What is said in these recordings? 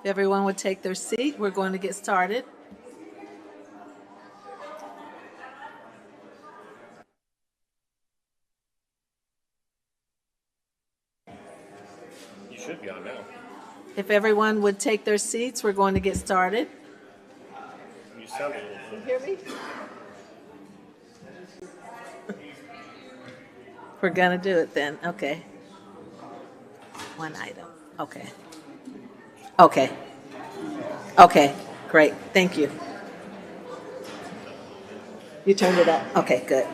If everyone would take their seat, we're going to get started. You should be on now. If everyone would take their seats, we're going to get started. You sound a little Can you hear me? We're going to do it then. Okay. One item. Okay. Okay. Okay. Great. Thank you. You turned it up? Okay, good.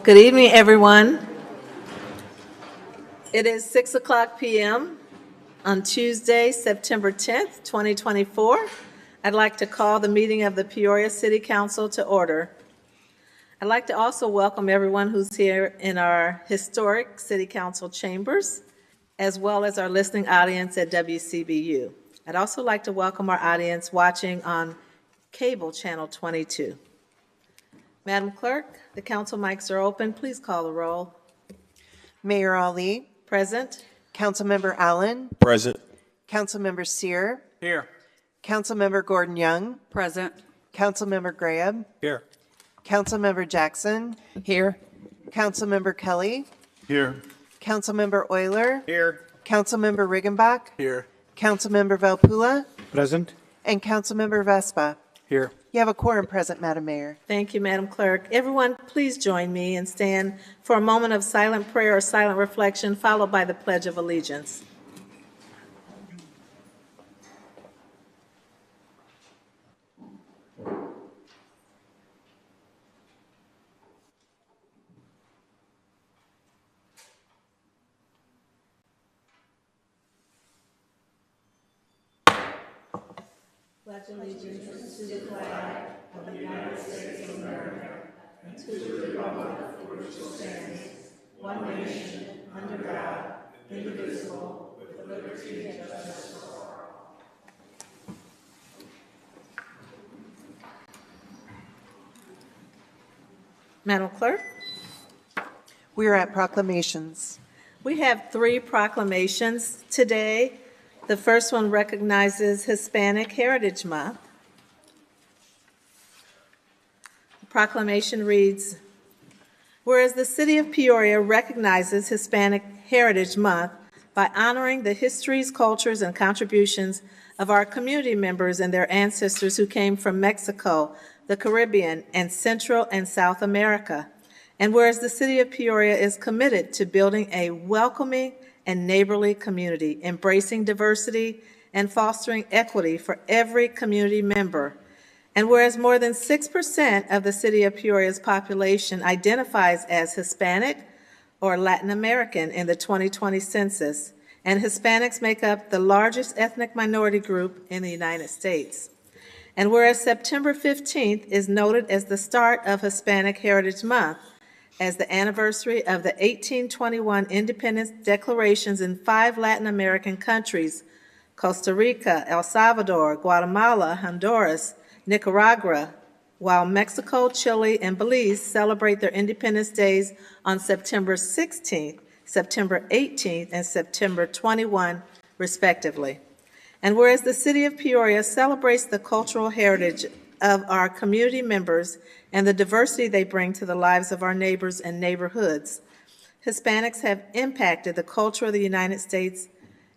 Good evening, everyone. It is 6:00 p.m. on Tuesday, September 10th, 2024. I'd like to call the meeting of the Peoria City Council to order. I'd like to also welcome everyone who's here in our historic City Council chambers, as well as our listening audience at WCBU. I'd also like to welcome our audience watching on cable channel 22. Madam Clerk, the council mics are open. Please call the roll. Mayor Ali, Present. Councilmember Allen, present. Councilmember Sear, Here. Councilmember Gordon Young, Present. Councilmember Graham, Here. Councilmember Jackson, Here. Councilmember Kelly, Here. Councilmember Euler, Here. Councilmember Riggenbach, Here. Councilmember Valpula, Present. and Councilmember Vespa. Here. You have a quorum present, Madam Mayor. Thank you, Madam Clerk. Everyone, please join me and stand for a moment of silent prayer or silent reflection, followed by the Pledge of Allegiance. Pledge allegiance to the flag of the United States of America and to the republic for which it stands, one nation, under God, indivisible, with liberty and justice for all. Madam Clerk, We are at proclamations. we have 3 proclamations today. The first one recognizes Hispanic Heritage Month. The proclamation reads, whereas the City of Peoria recognizes Hispanic Heritage Month by honoring the histories, cultures, and contributions of our community members and their ancestors who came from Mexico, the Caribbean, and Central and South America. And whereas the City of Peoria is committed to building a welcoming and neighborly community, embracing diversity and fostering equity for every community member. And whereas more than 6% of the City of Peoria's population identifies as Hispanic or Latin American in the 2020 census, and Hispanics make up the largest ethnic minority group in the United States. And whereas September 15th is noted as the start of Hispanic Heritage Month, as the anniversary of the 1821 independence declarations in 5 Latin American countries, Costa Rica, El Salvador, Guatemala, Honduras, Nicaragua, while Mexico, Chile, and Belize celebrate their independence days on September 16th, September 18th, and September 21, respectively. And whereas the City of Peoria celebrates the cultural heritage of our community members and the diversity they bring to the lives of our neighbors and neighborhoods, Hispanics have impacted the culture of the United States,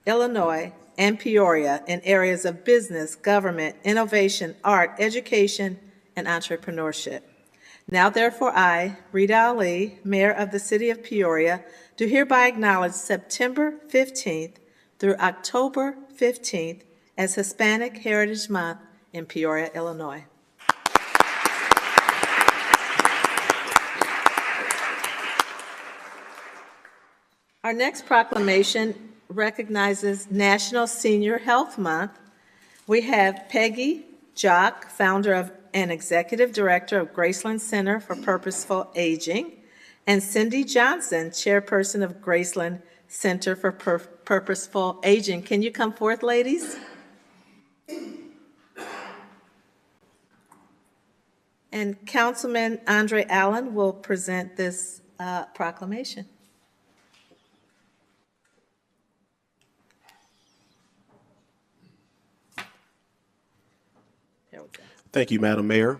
Illinois, and Peoria in areas of business, government, innovation, art, education, and entrepreneurship. Now, therefore, I, Rita Ali, Mayor of the City of Peoria, do hereby acknowledge September 15th through October 15th as Hispanic Heritage Month in Peoria, Illinois. Our next proclamation recognizes National Senior Health Month. We have Peggy Jock, founder of and executive director of Graceland Center for Purposeful Aging, and Cindy Johnson, chairperson of Graceland Center for Purposeful Aging. Can you come forth, ladies? And Councilman Andre Allen will present this proclamation. There we go. Thank you, Madam Mayor.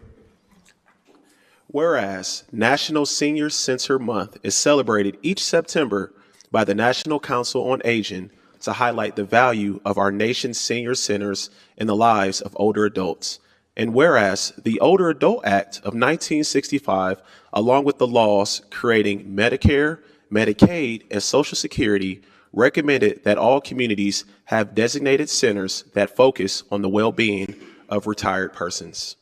Whereas National Senior Center Month is celebrated each September by the National Council on Aging to highlight the value of our nation's senior centers in the lives of older adults. And whereas the Older Adult Act of 1965, along with the laws creating Medicare, Medicaid, and Social Security, recommended that all communities have designated centers that focus on the well-being of retired persons.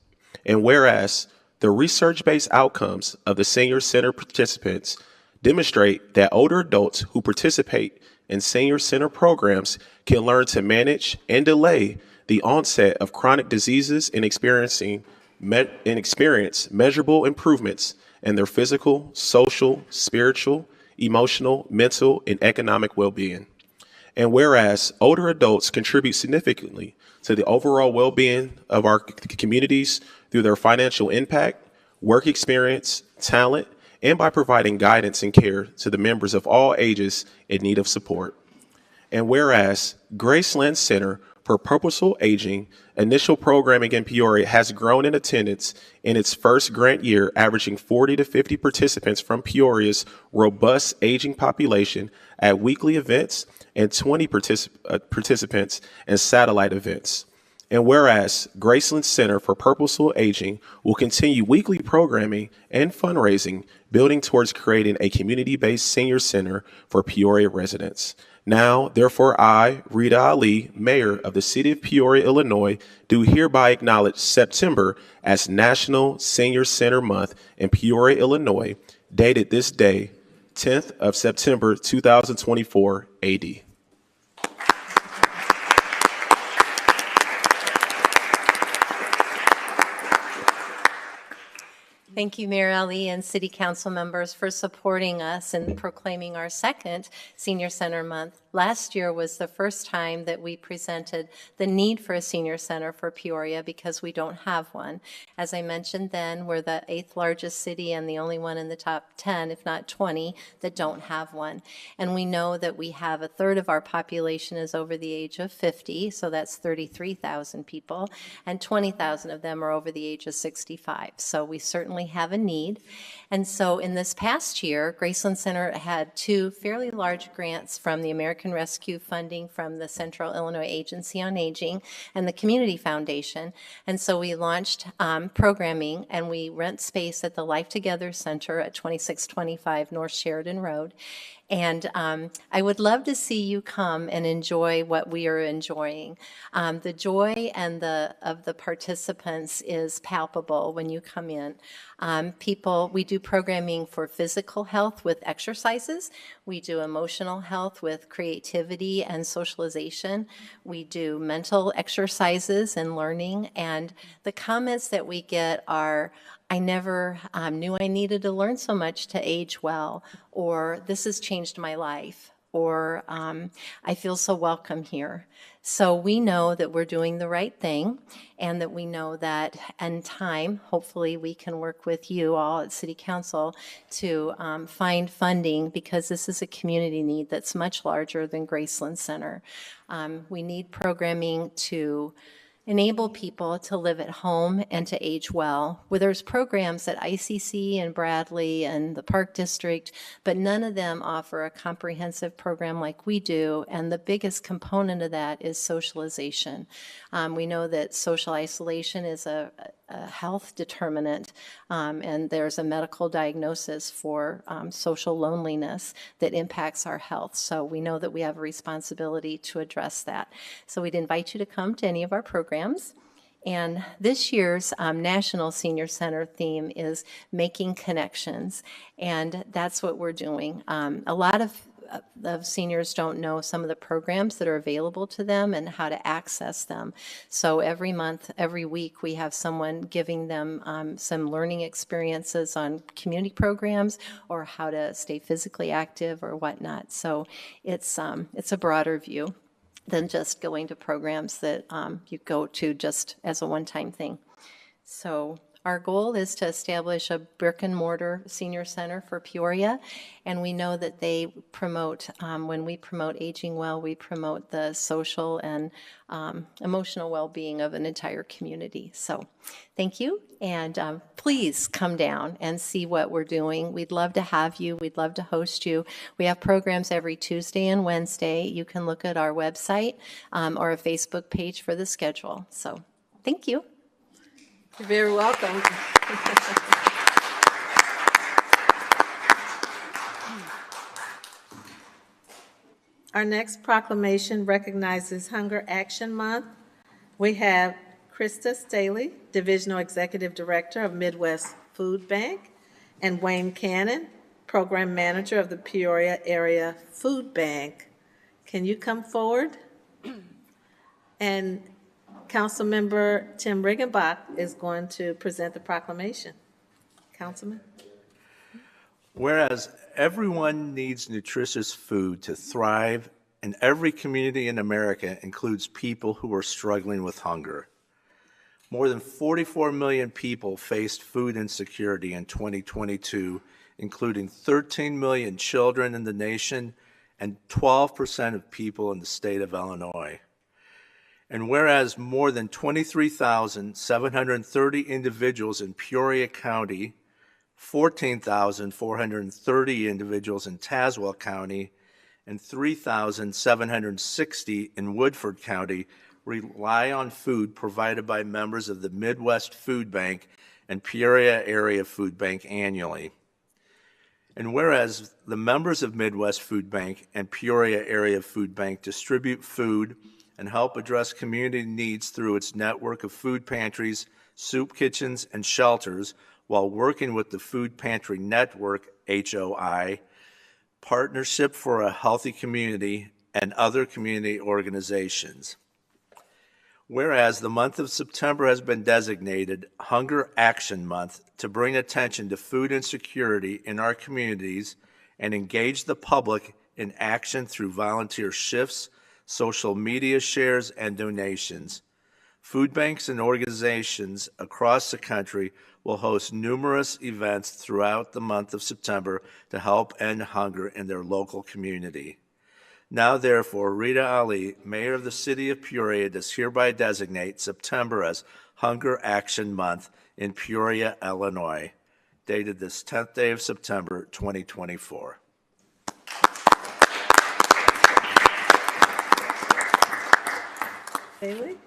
And whereas the research-based outcomes of the senior center participants demonstrate that older adults who participate in senior center programs can learn to manage and delay the onset of chronic diseases and experience measurable improvements in their physical, social, spiritual, emotional, mental, and economic well-being. And whereas older adults contribute significantly to the overall well-being of our communities through their financial impact, work experience, talent, and by providing guidance and care to the members of all ages in need of support. And whereas Graceland Center for Purposeful Aging initial programming in Peoria has grown in attendance in its first grant year, averaging 40 to 50 participants from Peoria's robust aging population at weekly events and 20 participants in satellite events. And whereas Graceland Center for Purposeful Aging will continue weekly programming and fundraising, building towards creating a community-based senior center for Peoria residents. Now, therefore, I, Rita Ali, Mayor of the City of Peoria, Illinois, do hereby acknowledge September as National Senior Center Month in Peoria, Illinois, dated this day, 10th of September, 2024 AD. Thank you, Mayor Ali and City Council members, for supporting us in proclaiming our second Senior Center Month. Last year was the first time that we presented the need for a senior center for Peoria because we don't have one. As I mentioned then, we're the 8th largest city and the only one in the top 10, if not 20, that don't have one. And we know that we have a third of our population is over the age of 50, so that's 33,000 people, and 20,000 of them are over the age of 65. So we certainly have a need. And so in this past year, Graceland Center had 2 fairly large grants from the American Rescue funding from the Central Illinois Agency on Aging and the Community Foundation. And so we launched programming, and we rent space at the Life Together Center at 2625 North Sheridan Road. And I would love to see you come and enjoy what we are enjoying. The joy and of the participants is palpable when you come in. We do programming for physical health with exercises. We do emotional health with creativity and socialization. We do mental exercises and learning. And the comments that we get are, I never knew I needed to learn so much to age well, or this has changed my life, or I feel so welcome here. So we know that we're doing the right thing, and that we know that in time, hopefully we can work with you all at City Council to find funding, because this is a community need that's much larger than Graceland Center. We need programming to enable people to live at home and to age well. Well, there's programs at ICC and Bradley and the Park District, but none of them offer a comprehensive program like we do, and the biggest component of that is socialization. We know that social isolation is a health determinant, and there's a medical diagnosis for social loneliness that impacts our health. So we know that we have a responsibility to address that. So we'd invite you to come to any of our programs. And this year's National Senior Center theme is Making Connections, and that's what we're doing. A lot of seniors don't know some of the programs that are available to them and how to access them. So every month, every week, we have someone giving them some learning experiences on community programs or how to stay physically active or whatnot. So it's a broader view than just going to programs that you go to just as a one-time thing. So Our goal is to establish a brick-and-mortar senior center for Peoria, and we know that they promote, when we promote aging well, we promote the social and emotional well-being of an entire community. So thank you, and please come down and see what we're doing. We'd love to have you. We'd love to host you. We have programs every Tuesday and Wednesday. You can look at our website or a Facebook page for the schedule. So thank you. You're very welcome. Our next proclamation recognizes Hunger Action Month. We have Krista Staley, Divisional Executive Director of Midwest Food Bank, and Wayne Cannon, Program Manager of the Peoria Area Food Bank. Can you come forward? And Councilmember Tim Riggenbach is going to present the proclamation. Councilman? Whereas everyone needs nutritious food to thrive, and every community in America includes people who are struggling with hunger. More than 44 million people faced food insecurity in 2022, including 13 million children in the nation and 12% of people in the state of Illinois. And whereas more than 23,730 individuals in Peoria County, 14,430 individuals in Tazewell County, and 3,760 in Woodford County rely on food provided by members of the Midwest Food Bank and Peoria Area Food Bank annually. And whereas the members of Midwest Food Bank and Peoria Area Food Bank distribute food and help address community needs through its network of food pantries, soup kitchens, and shelters, while working with the Food Pantry Network, HOI, Partnership for a Healthy Community, and other community organizations. Whereas the month of September has been designated Hunger Action Month to bring attention to food insecurity in our communities and engage the public in action through volunteer shifts, social media shares, and donations. Food banks and organizations across the country will host numerous events throughout the month of September to help end hunger in their local community. Now, therefore, Rita Ali, Mayor of the City of Peoria, does hereby designate September as Hunger Action Month in Peoria, Illinois, dated this 10th day of September, 2024. Bailey?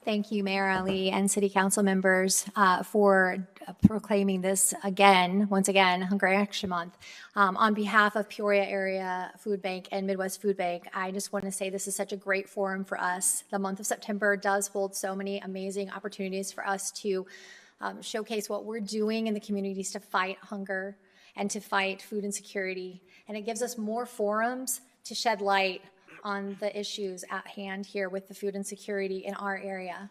Thank you, Mayor Ali and City Council members for proclaiming this once again, Hunger Action Month. On behalf of Peoria Area Food Bank and Midwest Food Bank, I just want to say this is such a great forum for us. The month of September does hold so many amazing opportunities for us to showcase what we're doing in the communities to fight hunger and to fight food insecurity. And it gives us more forums to shed light on the issues at hand here with the food insecurity in our area.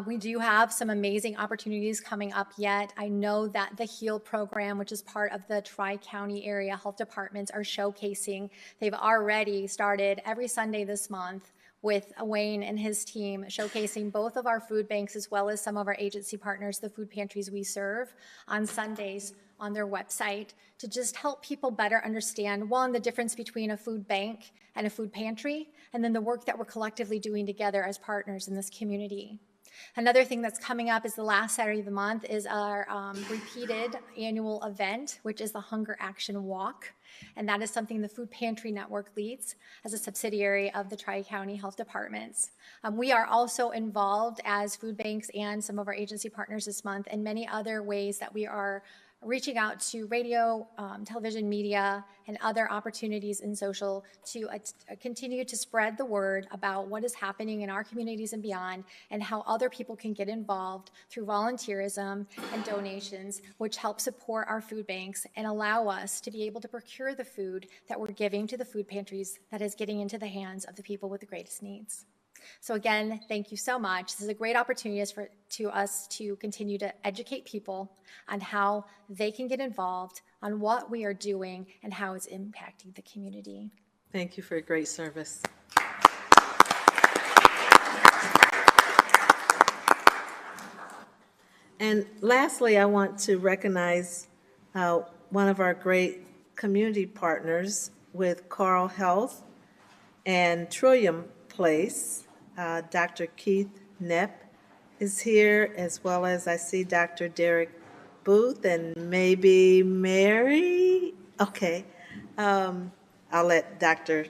We do have some amazing opportunities coming up yet. I know that the HEAL program, which is part of the Tri-County area health departments, are showcasing. They've already started every Sunday this month with Wayne and his team showcasing both of our food banks as well as some of our agency partners, the food pantries we serve, on Sundays on their website to just help people better understand, one, the difference between a food bank and a food pantry, and then the work that we're collectively doing together as partners in this community. Another thing that's coming up is the last Saturday of the month is our repeated annual event, which is the Hunger Action Walk. And that is something the Food Pantry Network leads as a subsidiary of the Tri-County Health Departments. We are also involved as food banks and some of our agency partners this month in many other ways that we are reaching out to radio, television, media, and other opportunities in social to continue to spread the word about what is happening in our communities and beyond, and how other people can get involved through volunteerism and donations, which help support our food banks and allow us to be able to procure the food that we're giving to the food pantries that is getting into the hands of the people with the greatest needs. So again, thank you so much. This is a great opportunity for us to continue to educate people on how they can get involved, on what we are doing, and how it's impacting the community. Thank you for your great service. And lastly, I want to recognize one of our great community partners with Carl Health and Trillium Place. Dr. Keith Knepp is here, as well as I see Dr. Derek Booth and maybe Mary. Okay. I'll let Dr.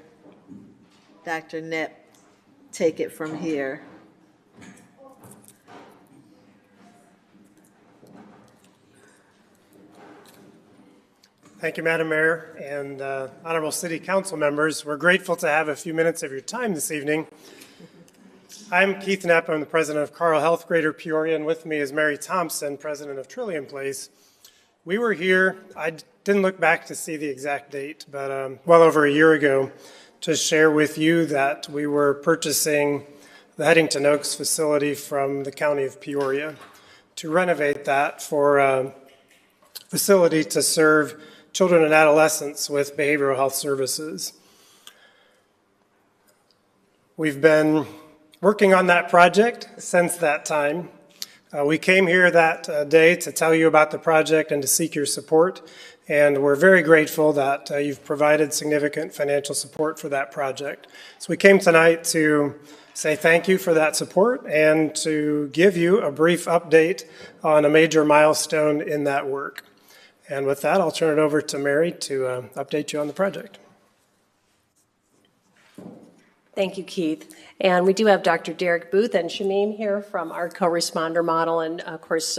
Knepp take it from here. Thank you, Madam Mayor and honorable city council members. We're grateful to have a few minutes of your time this evening. I'm Keith Knapp. I'm the president of Carl Health Greater Peoria, and with me is Mary Thompson, president of Trillium Place. We were here, I didn't look back to see the exact date, but well over a year ago, to share with you that we were purchasing the Headington Oaks facility from the county of Peoria to renovate that for a facility to serve children and adolescents with behavioral health services. We've been working on that project since that time. We came here that day to tell you about the project and to seek your support, and we're very grateful that you've provided significant financial support for that project. So we came tonight to say thank you for that support and to give you a brief update on a major milestone in that work. And with that, I'll turn it over to Mary to update you on the project. Thank you, Keith. And we do have Dr. Derek Booth and Shamim here from our co-responder model. And of course,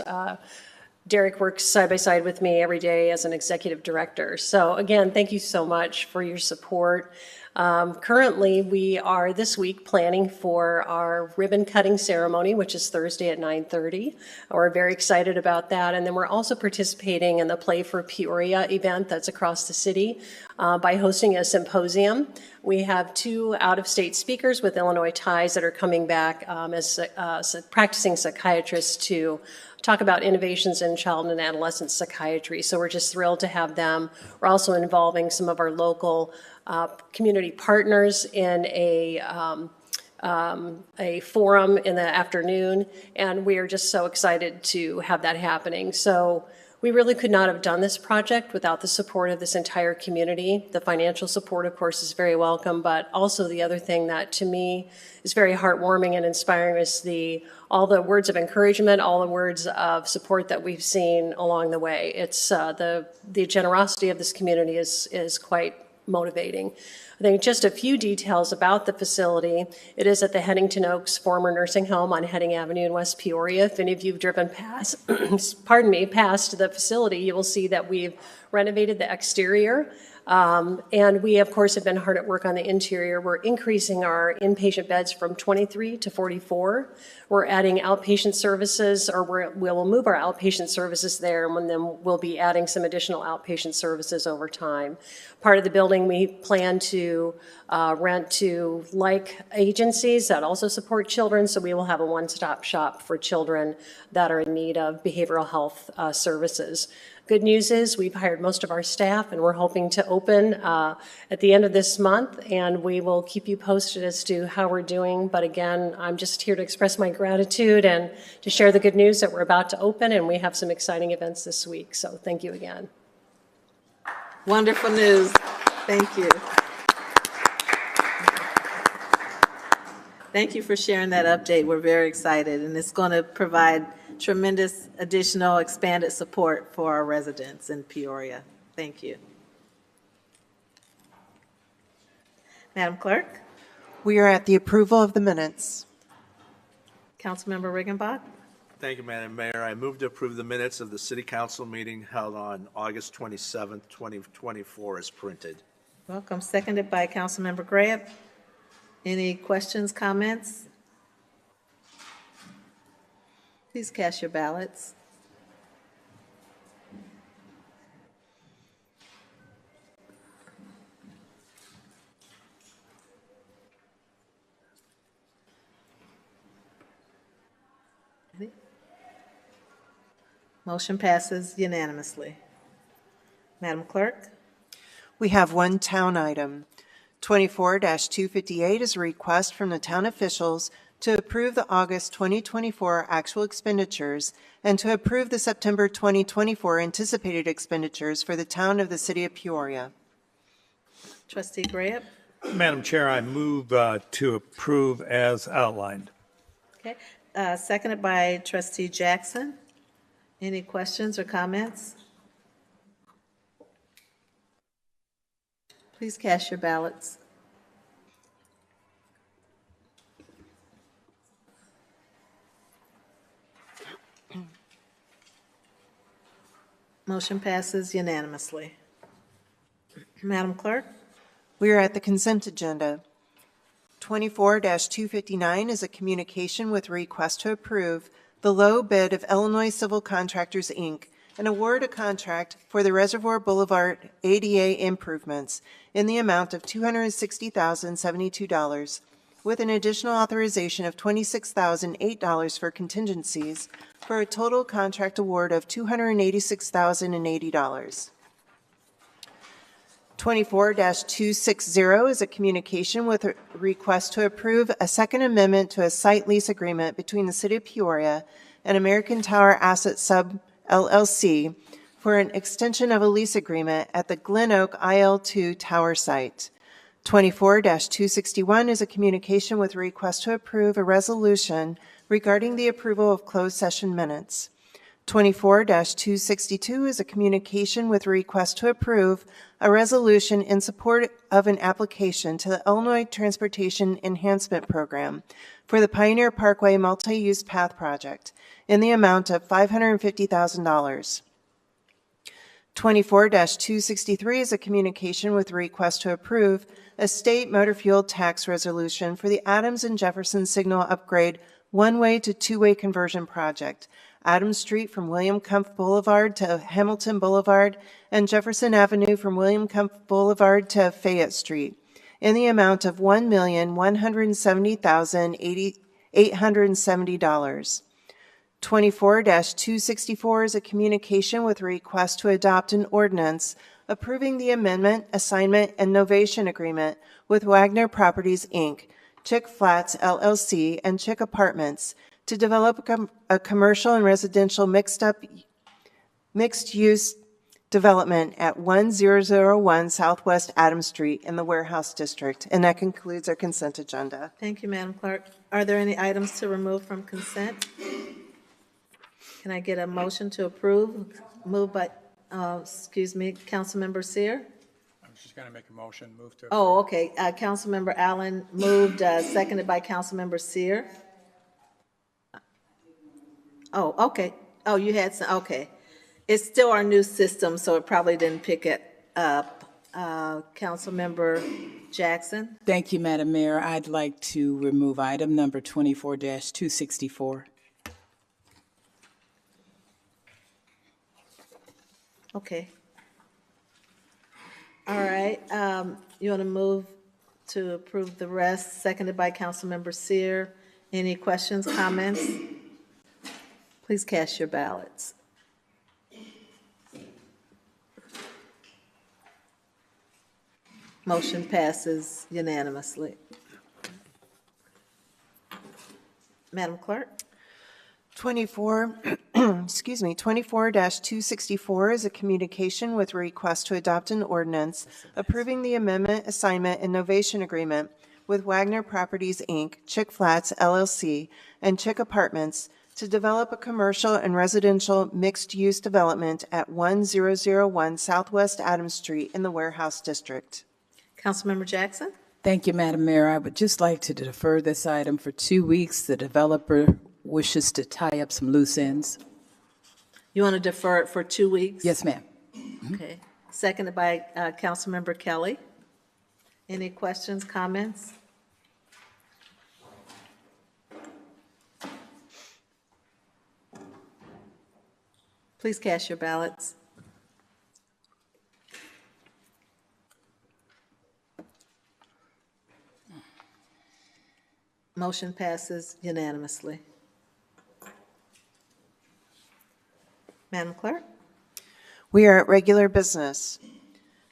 Derek works side by side with me every day as an executive director. So again, thank you so much for your support. Currently, we are this week planning for our ribbon cutting ceremony, which is Thursday at 9:30. We're very excited about that. And then we're also participating in the Play for Peoria event that's across the city by hosting a symposium. We have 2 out-of-state speakers with Illinois ties that are coming back as practicing psychiatrists to talk about innovations in child and adolescent psychiatry. So we're just thrilled to have them. We're also involving some of our local community partners in a forum in the afternoon, and we are just so excited to have that happening. So we really could not have done this project without the support of this entire community. The financial support, of course, is very welcome, but also the other thing that to me is very heartwarming and inspiring is all the words of encouragement, all the words of support that we've seen along the way. It's the generosity of this community is quite motivating. I think just a few details about the facility. It is at the Headington Oaks former nursing home on Heading Avenue in West Peoria. If any of you have driven past, past the facility, you will see that we've renovated the exterior. And we, of course, have been hard at work on the interior. We're increasing our inpatient beds from 23 to 44. We're adding outpatient services, or we'll move our outpatient services there, and then we'll be adding some additional outpatient services over time. Part of the building we plan to rent to like agencies that also support children, so we will have a one-stop shop for children that are in need of behavioral health services. Good news is we've hired most of our staff, and we're hoping to open at the end of this month, and we will keep you posted as to how we're doing. But again, I'm just here to express my gratitude and to share the good news that we're about to open, and we have some exciting events this week. So thank you again. Wonderful news. Thank you. Thank you for sharing that update. We're very excited, and it's going to provide tremendous additional expanded support for our residents in Peoria. Thank you. Madam Clerk? We are at the approval of the minutes. Councilmember Riggenbach? Thank you, Madam Mayor. I move to approve the minutes of the City Council meeting held on August 27th, 2024 as printed. Welcome. Seconded by Councilmember Grant. Any questions, comments? Please cast your ballots. Motion passes unanimously. Madam Clerk? We have one town item. 24-258 is a request from the town officials to approve the August 2024 actual expenditures, and to approve the September 2024 anticipated expenditures for the town of the City of Peoria. Trustee Grant? Madam Chair, I move to approve as outlined. Okay. Seconded by Trustee Jackson. Any questions or comments? Please cast your ballots. Motion passes unanimously. Madam Clerk? We are at the consent agenda. 24-259 is a communication with a request to approve the low bid of Illinois Civil Contractors, Inc., and award a contract for the Reservoir Boulevard ADA improvements in the amount of $260,072, with an additional authorization of $26,008 for contingencies, for a total contract award of $286,080. 24-260 is a communication with a request to approve a second amendment to a site lease agreement between the City of Peoria and American Tower Asset Sub LLC for an extension of a lease agreement at the Glen Oak IL2 Tower site. 24-261 is a communication with a request to approve a resolution regarding the approval of closed session minutes. 24-262 is a communication with a request to approve a resolution in support of an application to the Illinois Transportation Enhancement Program for the Pioneer Parkway Multi-Use Path Project in the amount of $550,000. 24-263 is a communication with a request to approve a state motor fuel tax resolution for the Adams and Jefferson Signal Upgrade one-way to two-way conversion project, Adams Street from William Kumpf Boulevard to Hamilton Boulevard, and Jefferson Avenue from William Kumpf Boulevard to Fayette Street, in the amount of $1,170,870. 24-264 is a communication with a request to adopt an ordinance approving the amendment, assignment, and novation agreement with Wagner Properties, Inc., Chick Flats, LLC, and Chick Apartments to develop a commercial and residential mixed-use development at 1001 Southwest Adams Street in the Warehouse District. And that concludes our consent agenda. Thank you, Madam Clerk. Are there any items to remove from consent? Can I get a motion to approve? Moved by, Councilmember Seer? I'm just going to make a motion, move to. Oh, okay. Councilmember Allen moved, seconded by Councilmember Seer. Oh, okay. Oh, you had some, okay. It's still our new system, so it probably didn't pick it up. Councilmember Jackson? Thank you, Madam Mayor. I'd like to remove item number 24-264. Okay. All right. You want to move to approve the rest, seconded by Councilmember Seer. Any questions, comments? Please cast your ballots. Motion passes unanimously. Madam Clerk? 24-264 is a communication with a request to adopt an ordinance approving the amendment, assignment, and novation agreement with Wagner Properties, Inc., Chick Flats, LLC, and Chick Apartments to develop a commercial and residential mixed-use development at 1001 Southwest Adams Street in the Warehouse District. Councilmember Jackson? Thank you, Madam Mayor. I would just like to defer this item for 2 weeks. The developer wishes to tie up some loose ends. You want to defer it for 2 weeks? Yes, ma'am. Okay. Seconded by Councilmember Kelly. Any questions, comments? Please cast your ballots. Motion passes unanimously. Madam Clerk? We are at regular business.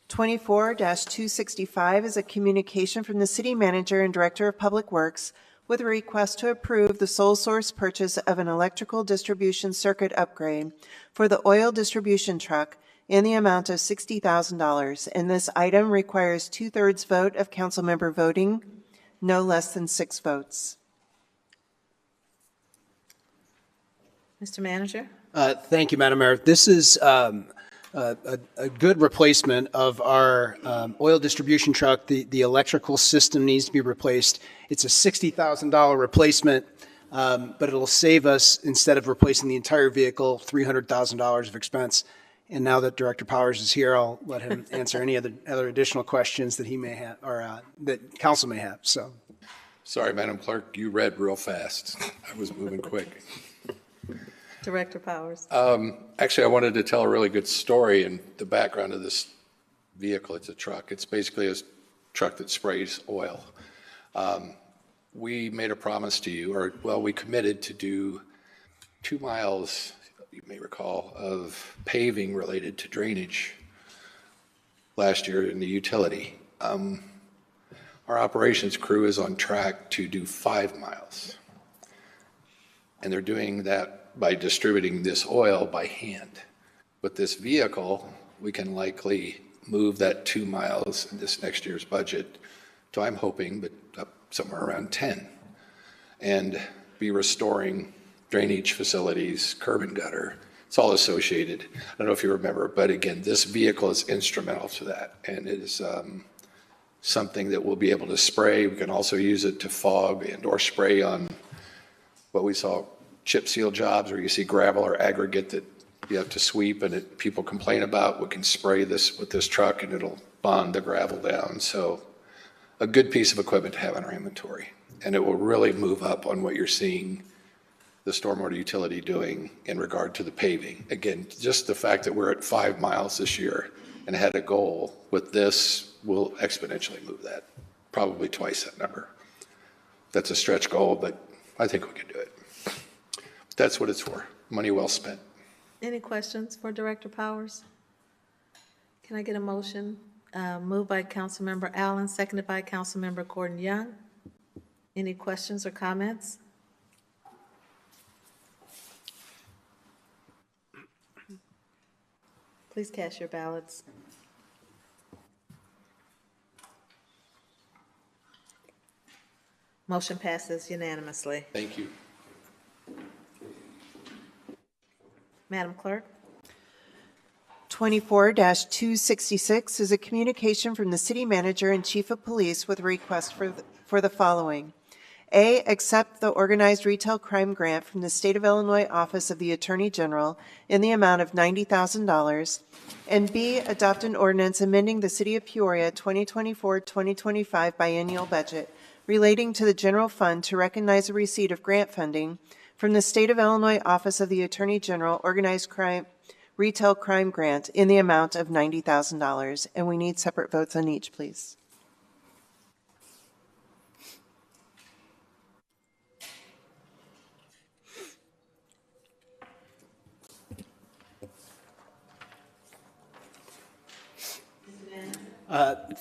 24-265 is a communication from the City Manager and Director of Public Works with a request to approve the sole source purchase of an electrical distribution circuit upgrade for the oil distribution truck in the amount of $60,000. And this item requires 2/3 vote of council member voting, no less than 6 votes. Mr. Manager? Thank you, Madam Mayor. This is a good replacement of our oil distribution truck. The electrical system needs to be replaced. It's a $60,000 replacement, but it'll save us, instead of replacing the entire vehicle, $300,000 of expense. And now that Director Powers is here, I'll let him answer any other additional questions that he may have, or that council may have. So, sorry, Madam Clerk, you read real fast. I was moving quick. Director Powers. Actually, I wanted to tell a really good story in the background of this vehicle. It's a truck. It's basically a truck that sprays oil. We made a promise to you, or well, we committed to do 2 miles, you may recall, of paving related to drainage last year in the utility. Our operations crew is on track to do 5 miles. And they're doing that by distributing this oil by hand. With this vehicle, we can likely move that 2 miles in this next year's budget to, I'm hoping, but up somewhere around 10, and be restoring drainage facilities, curb and gutter. It's all associated. I don't know if you remember, but again, this vehicle is instrumental to that, and it is something that we'll be able to spray. We can also use it to fog and or spray on what we saw chip seal jobs where you see gravel or aggregate that you have to sweep and people complain about. We can spray this with this truck and it'll bond the gravel down. So a good piece of equipment to have in our inventory. And it will really move up on what you're seeing the stormwater utility doing in regard to the paving. Again, just the fact that we're at 5 miles this year and had a goal with this will exponentially move that, probably twice that number. That's a stretch goal, but I think we can do it. That's what it's for. Money well spent. Any questions for Director Powers? Can I get a motion? Moved by Councilmember Allen, seconded by Councilmember Gordon Young. Any questions or comments? Please cast your ballots. Motion passes unanimously. Thank you. Madam Clerk? 24-266 is a communication from the City Manager and Chief of Police with a request for the following. A, accept the Organized Retail Crime Grant from the State of Illinois Office of the Attorney General in the amount of $90,000. And B, adopt an ordinance amending the City of Peoria 2024-2025 biennial budget relating to the general fund to recognize the receipt of grant funding from the State of Illinois Office of the Attorney General Organized Retail Crime Grant in the amount of $90,000. And we need separate votes on each, please.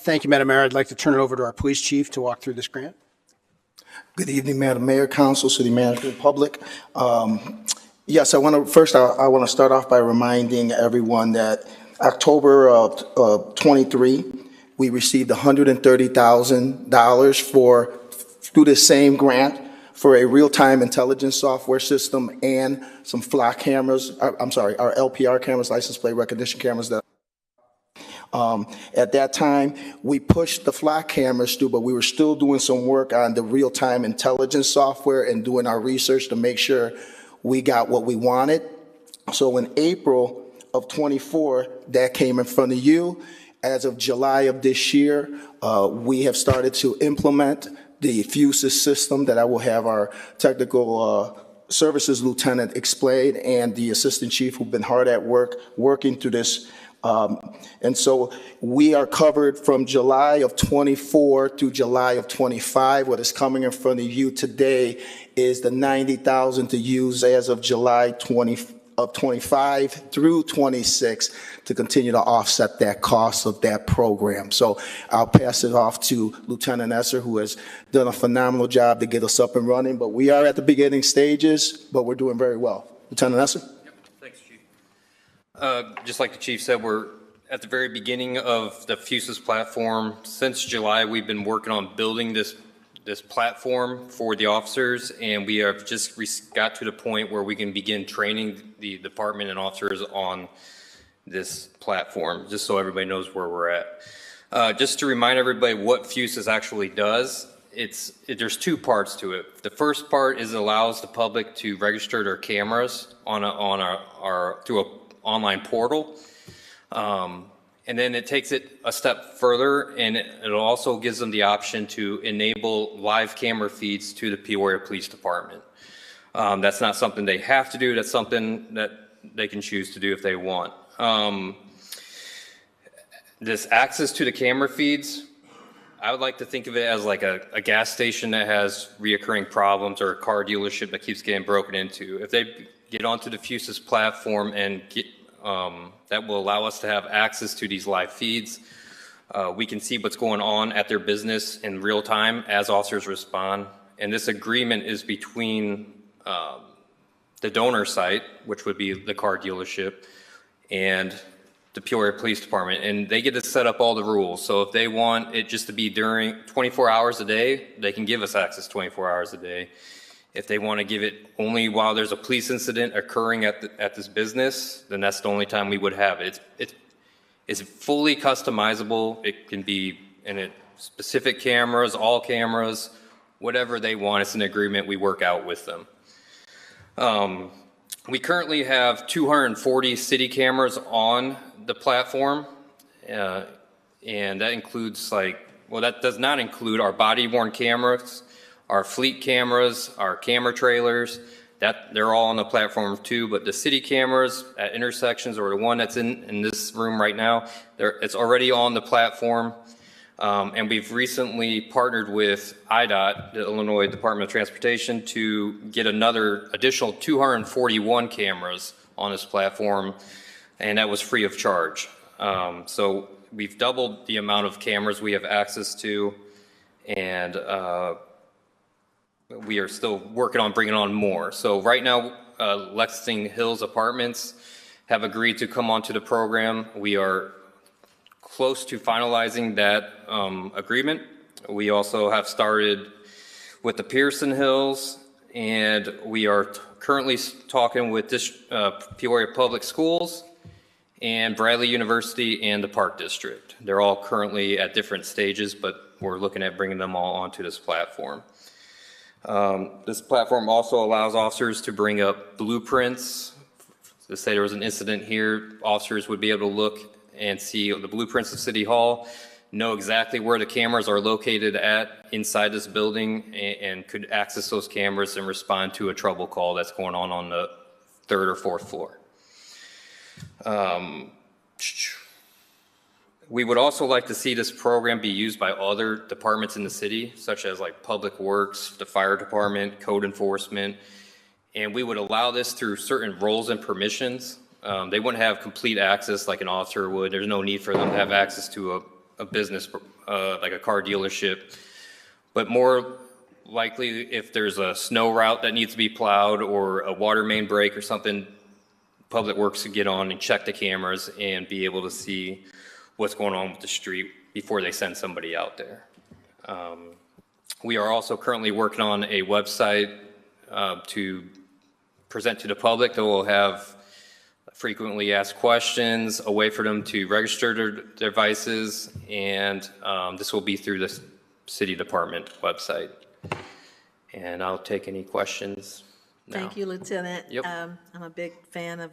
Thank you, Madam Mayor. I'd like to turn it over to our police chief to walk through this grant. Good evening, Madam Mayor, Council, City Manager, and public. Yes, I want to start off by reminding everyone that October of 23, we received $130,000 through the same grant for a real-time intelligence software system and some flock cameras. Our LPR cameras, license plate recognition cameras that. At that time, we pushed the flock cameras through, but we were still doing some work on the real-time intelligence software and doing our research to make sure we got what we wanted. So in April of 24, that came in front of you. As of July of this year, we have started to implement the FUSIS system that I will have our technical services lieutenant explain, and the assistant chief who've been hard at work working through this. And so we are covered from July of 24 to July of 25. What is coming in front of you today is the $90,000 to use as of July of 25 through 26 to continue to offset that cost of that program. So I'll pass it off to Lieutenant Esser, who has done a phenomenal job to get us up and running. But we are at the beginning stages, but we're doing very well. Lieutenant Esser? Thanks, Chief. Just like the Chief said, we're at the very beginning of the FUSIS platform. Since July, we've been working on building this platform for the officers, and we have just got to the point where we can begin training the department and officers on this platform, just so everybody knows where we're at. Just to remind everybody what FUSIS actually does, there's two parts to it. The first part is it allows the public to register their cameras through an online portal. And then it takes it a step further, and it also gives them the option to enable live camera feeds to the Peoria Police Department. That's not something they have to do. That's something that they can choose to do if they want. This access to the camera feeds, I would like to think of it as like a gas station that has reoccurring problems, or a car dealership that keeps getting broken into. If they get onto the FUSIS platform and that will allow us to have access to these live feeds. We can see what's going on at their business in real time as officers respond. And this agreement is between the donor site, which would be the car dealership, and the Peoria Police Department. And they get to set up all the rules. So if they want it just to be during 24 hours a day, they can give us access 24 hours a day. If they want to give it only while there's a police incident occurring at this business, then that's the only time we would have it. It's fully customizable. It can be in specific cameras, all cameras, whatever they want. It's an agreement we work out with them. We currently have 240 city cameras on the platform, and that includes that does not include our body-worn cameras, our fleet cameras, our camera trailers, they're all on the platform too, but the city cameras at intersections, or the one that's in this room right now, it's already on the platform. And we've recently partnered with IDOT, the Illinois Department of Transportation, to get another additional 241 cameras on this platform, and that was free of charge. So we've doubled the amount of cameras we have access to, and we are still working on bringing on more. So right now, Lexington Hills Apartments have agreed to come onto the program. We are close to finalizing that agreement. We also have started with the Pearson Hills, and we are currently talking with Peoria Public Schools and Bradley University and the Park District. They're all currently at different stages, but we're looking at bringing them all onto this platform. This platform also allows officers to bring up blueprints. Let's say there was an incident here, officers would be able to look and see the blueprints of City Hall, know exactly where the cameras are located at inside this building, and could access those cameras and respond to a trouble call that's going on the third or fourth floor. We would also like to see this program be used by other departments in the city, such as like Public Works, the Fire Department, Code Enforcement, and we would allow this through certain roles and permissions. They wouldn't have complete access like an officer would. There's no need for them to have access to a business like a car dealership. But more likely, if there's a snow route that needs to be plowed or a water main break or something, Public Works could get on and check the cameras and be able to see what's going on with the street before they send somebody out there. We are also currently working on a website to present to the public that will have frequently asked questions, a way for them to register their devices, and this will be through the City Department website. And I'll take any questions now. Thank you, Lieutenant. Yep. I'm a big fan of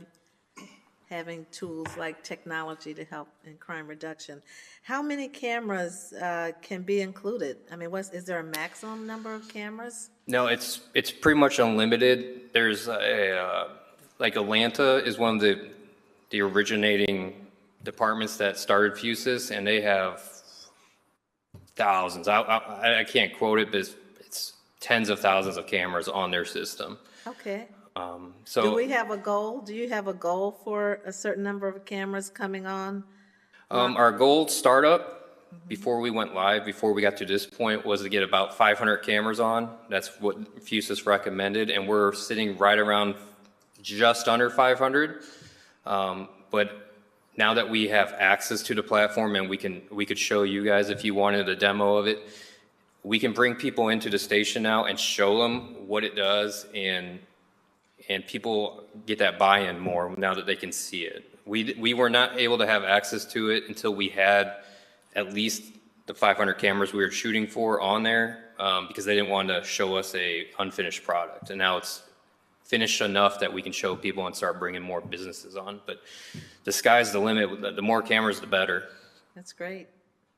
having tools like technology to help in crime reduction. How many cameras can be included? I mean, is there a maximum number of cameras? No, it's pretty much unlimited. There's like Atlanta is one of the originating departments that started FUSIS, and they have thousands. I can't quote it, but it's tens of thousands of cameras on their system. Okay. Do we have a goal? Do you have a goal for a certain number of cameras coming on? Our goal startup before we went live, before we got to this point, was to get about 500 cameras on. That's what Fusus recommended, and we're sitting right around just under 500. But now that we have access to the platform and we could show you guys if you wanted a demo of it, we can bring people into the station now and show them what it does, and people get that buy-in more now that they can see it. We were not able to have access to it until we had at least the 500 cameras we were shooting for on there, because they didn't want to show us a unfinished product. And now it's finished enough that we can show people and start bringing more businesses on. But the sky's the limit. The more cameras, the better. That's great.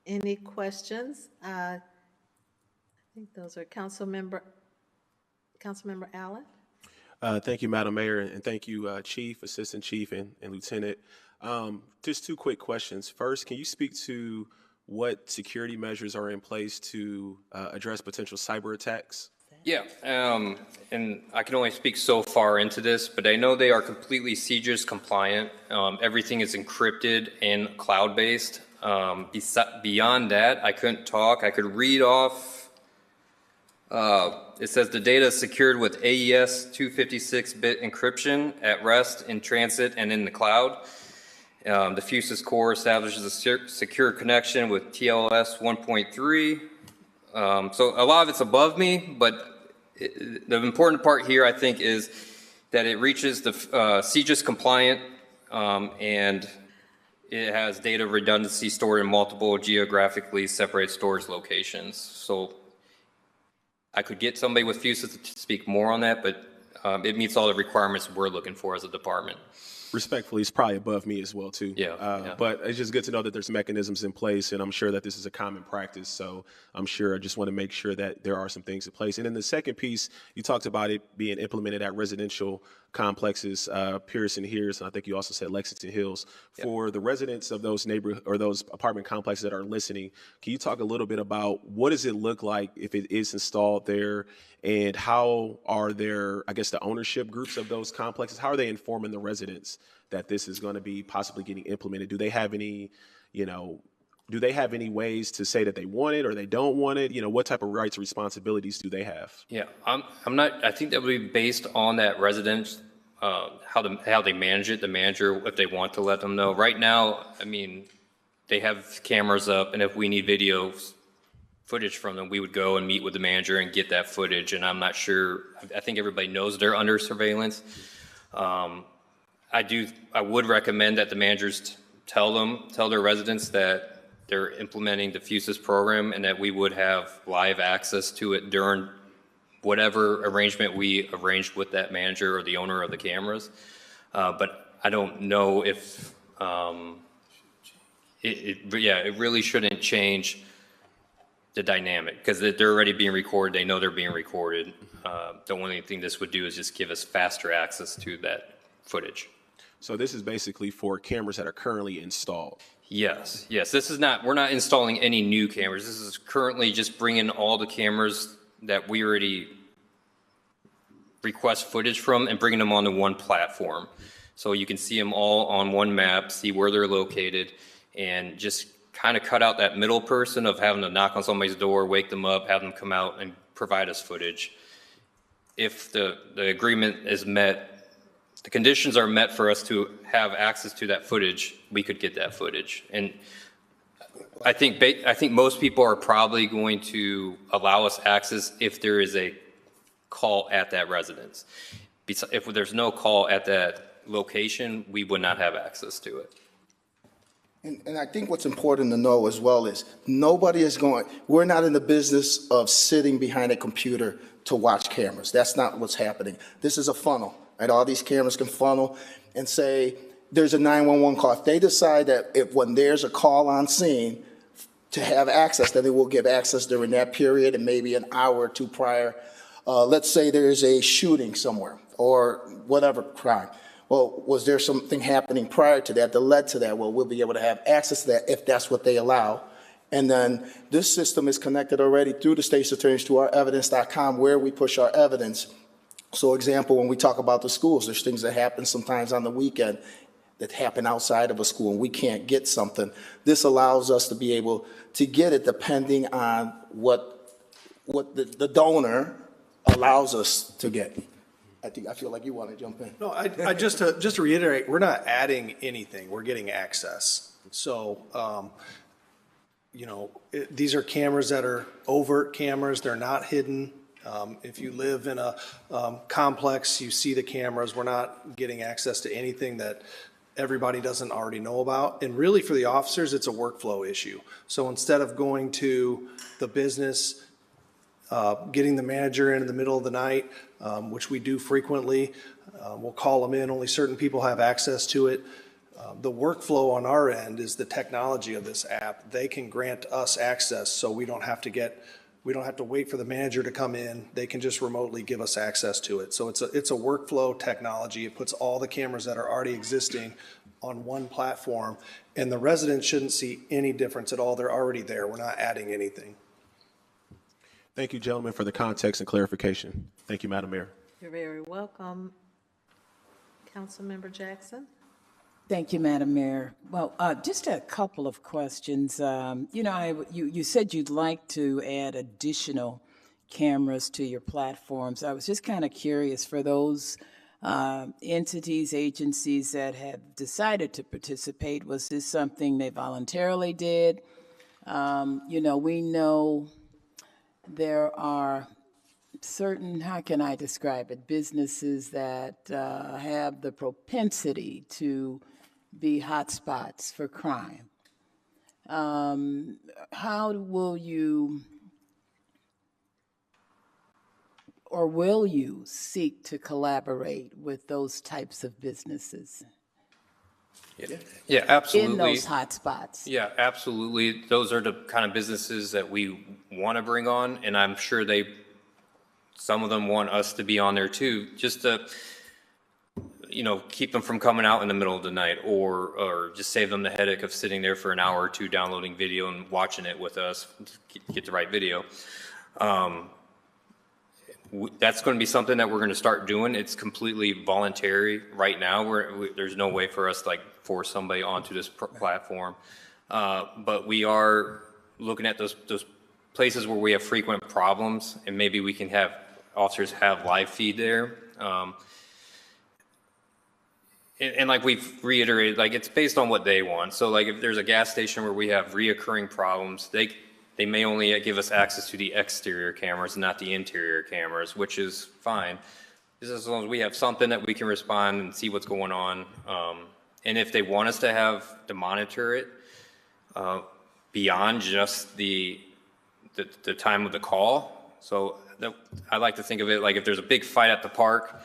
Any questions? I think those are Councilmember Allen. Thank you, Madam Mayor, and thank you, Chief, Assistant Chief, and Lieutenant. Just two quick questions. First, can you speak to what security measures are in place to address potential cyber attacks? Yeah, and I can only speak so far into this, but I know they are completely CJIS compliant. Everything is encrypted and cloud-based. Beyond that, I couldn't talk. I could read off. It says the data is secured with AES 256-bit encryption at rest, in transit, and in the cloud. The Fusus core establishes a secure connection with TLS 1.3. So a lot of it's above me, but the important part here, I think, is that it reaches the CJIS compliant, and it has data redundancy stored in multiple geographically separated storage locations. So I could get somebody with Fusus to speak more on that, but it meets all the requirements we're looking for as a department. Respectfully, it's probably above me as well, too. Yeah. But it's just good to know that there's mechanisms in place, and I'm sure that this is a common practice. So I just want to make sure that there are some things in place. And then the second piece, you talked about it being implemented at residential complexes, Pearson Hills, and I think you also said Lexington Hills. For the residents of those neighborhood or those apartment complexes that are listening, can you talk a little bit about what does it look like if it is installed there, and how are there, I guess, the ownership groups of those complexes? How are they informing the residents that this is going to be possibly getting implemented? Do they have any, do they have any ways to say that they want it or they don't want it? What type of rights or responsibilities do they have? Yeah, I'm not. I think that would be based on that residence, how they manage it. The manager, if they want to let them know. Right now, I mean, they have cameras up, and if we need video footage from them, we would go and meet with the manager and get that footage. And I'm not sure. I think everybody knows they're under surveillance. I would recommend that the managers tell their residents that they're implementing the Fusus program and that we would have live access to it during whatever arrangement we arranged with that manager or the owner of the cameras. But I don't know if it really shouldn't change the dynamic, because they're already being recorded. They know they're being recorded. The only thing this would do is just give us faster access to that footage. So this is basically for cameras that are currently installed. Yes. This is not. We're not installing any new cameras. This is currently just bringing all the cameras that we already request footage from and bringing them onto one platform, so you can see them all on one map, see where they're located, and just kind of cut out that middle person of having to knock on somebody's door, wake them up, have them come out and provide us footage. If the agreement is met, the conditions are met for us to have access to that footage, we could get that footage. And I think most people are probably going to allow us access if there is a call at that residence. If there's no call at that location, we would not have access to it. And I think what's important to know as well is we're not in the business of sitting behind a computer to watch cameras. That's not what's happening. This is a funnel, right? All these cameras can funnel and say there's a 911 call. If they decide that when there's a call on scene to have access, then they will give access during that period and maybe an hour or two prior. Let's say there's a shooting somewhere or whatever crime. Well, was there something happening prior to that led to that? Well, we'll be able to have access to that if that's what they allow. And then this system is connected already through the state's attorneys to our evidence.com, where we push our evidence. So example, when we talk about the schools, there's things that happen sometimes on the weekend that happen outside of a school and we can't get something. This allows us to be able to get it depending on what the donor allows us to get. I feel like you want to jump in. No, I just to reiterate, we're not adding anything. We're getting access. So, these are cameras that are overt cameras. They're not hidden. If you live in a complex, you see the cameras. We're not getting access to anything that everybody doesn't already know about. And really for the officers, it's a workflow issue. So instead of going to the business, getting the manager in the middle of the night, which we do frequently, we'll call them in. Only certain people have access to it. The workflow on our end is the technology of this app. They can grant us access so we don't have to wait for the manager to come in. They can just remotely give us access to it. So it's a workflow technology. It puts all the cameras that are already existing on one platform, and the residents shouldn't see any difference at all. They're already there. We're not adding anything. Thank you, gentlemen, for the context and clarification. Thank you, Madam Mayor. You're very welcome. Councilmember Jackson. Thank you, Madam Mayor. Well, just a couple of questions. You said you'd like to add additional cameras to your platforms. I was just kind of curious for those entities, agencies that have decided to participate. Was this something they voluntarily did? We know there are certain, how can I describe it, businesses that have the propensity to be hotspots for crime. How will you seek to collaborate with those types of businesses? Yeah, absolutely. In those hotspots. Yeah, absolutely. Those are the kind of businesses that we want to bring on, and I'm sure some of them want us to be on there too, just to keep them from coming out in the middle of the night, or just save them the headache of sitting there for an hour or two downloading video and watching it with us to get the right video. That's going to be something that we're going to start doing. It's completely voluntary right now. There's no way for us to force somebody onto this platform. But we are looking at those places where we have frequent problems, and maybe we can have officers have live feed there. And like we've reiterated, it's based on what they want. So if there's a gas station where we have reoccurring problems, they may only give us access to the exterior cameras, not the interior cameras, which is fine. Just as long as we have something that we can respond and see what's going on. And if they want us to monitor it beyond just the time of the call. So I like to think of it like if there's a big fight at the park,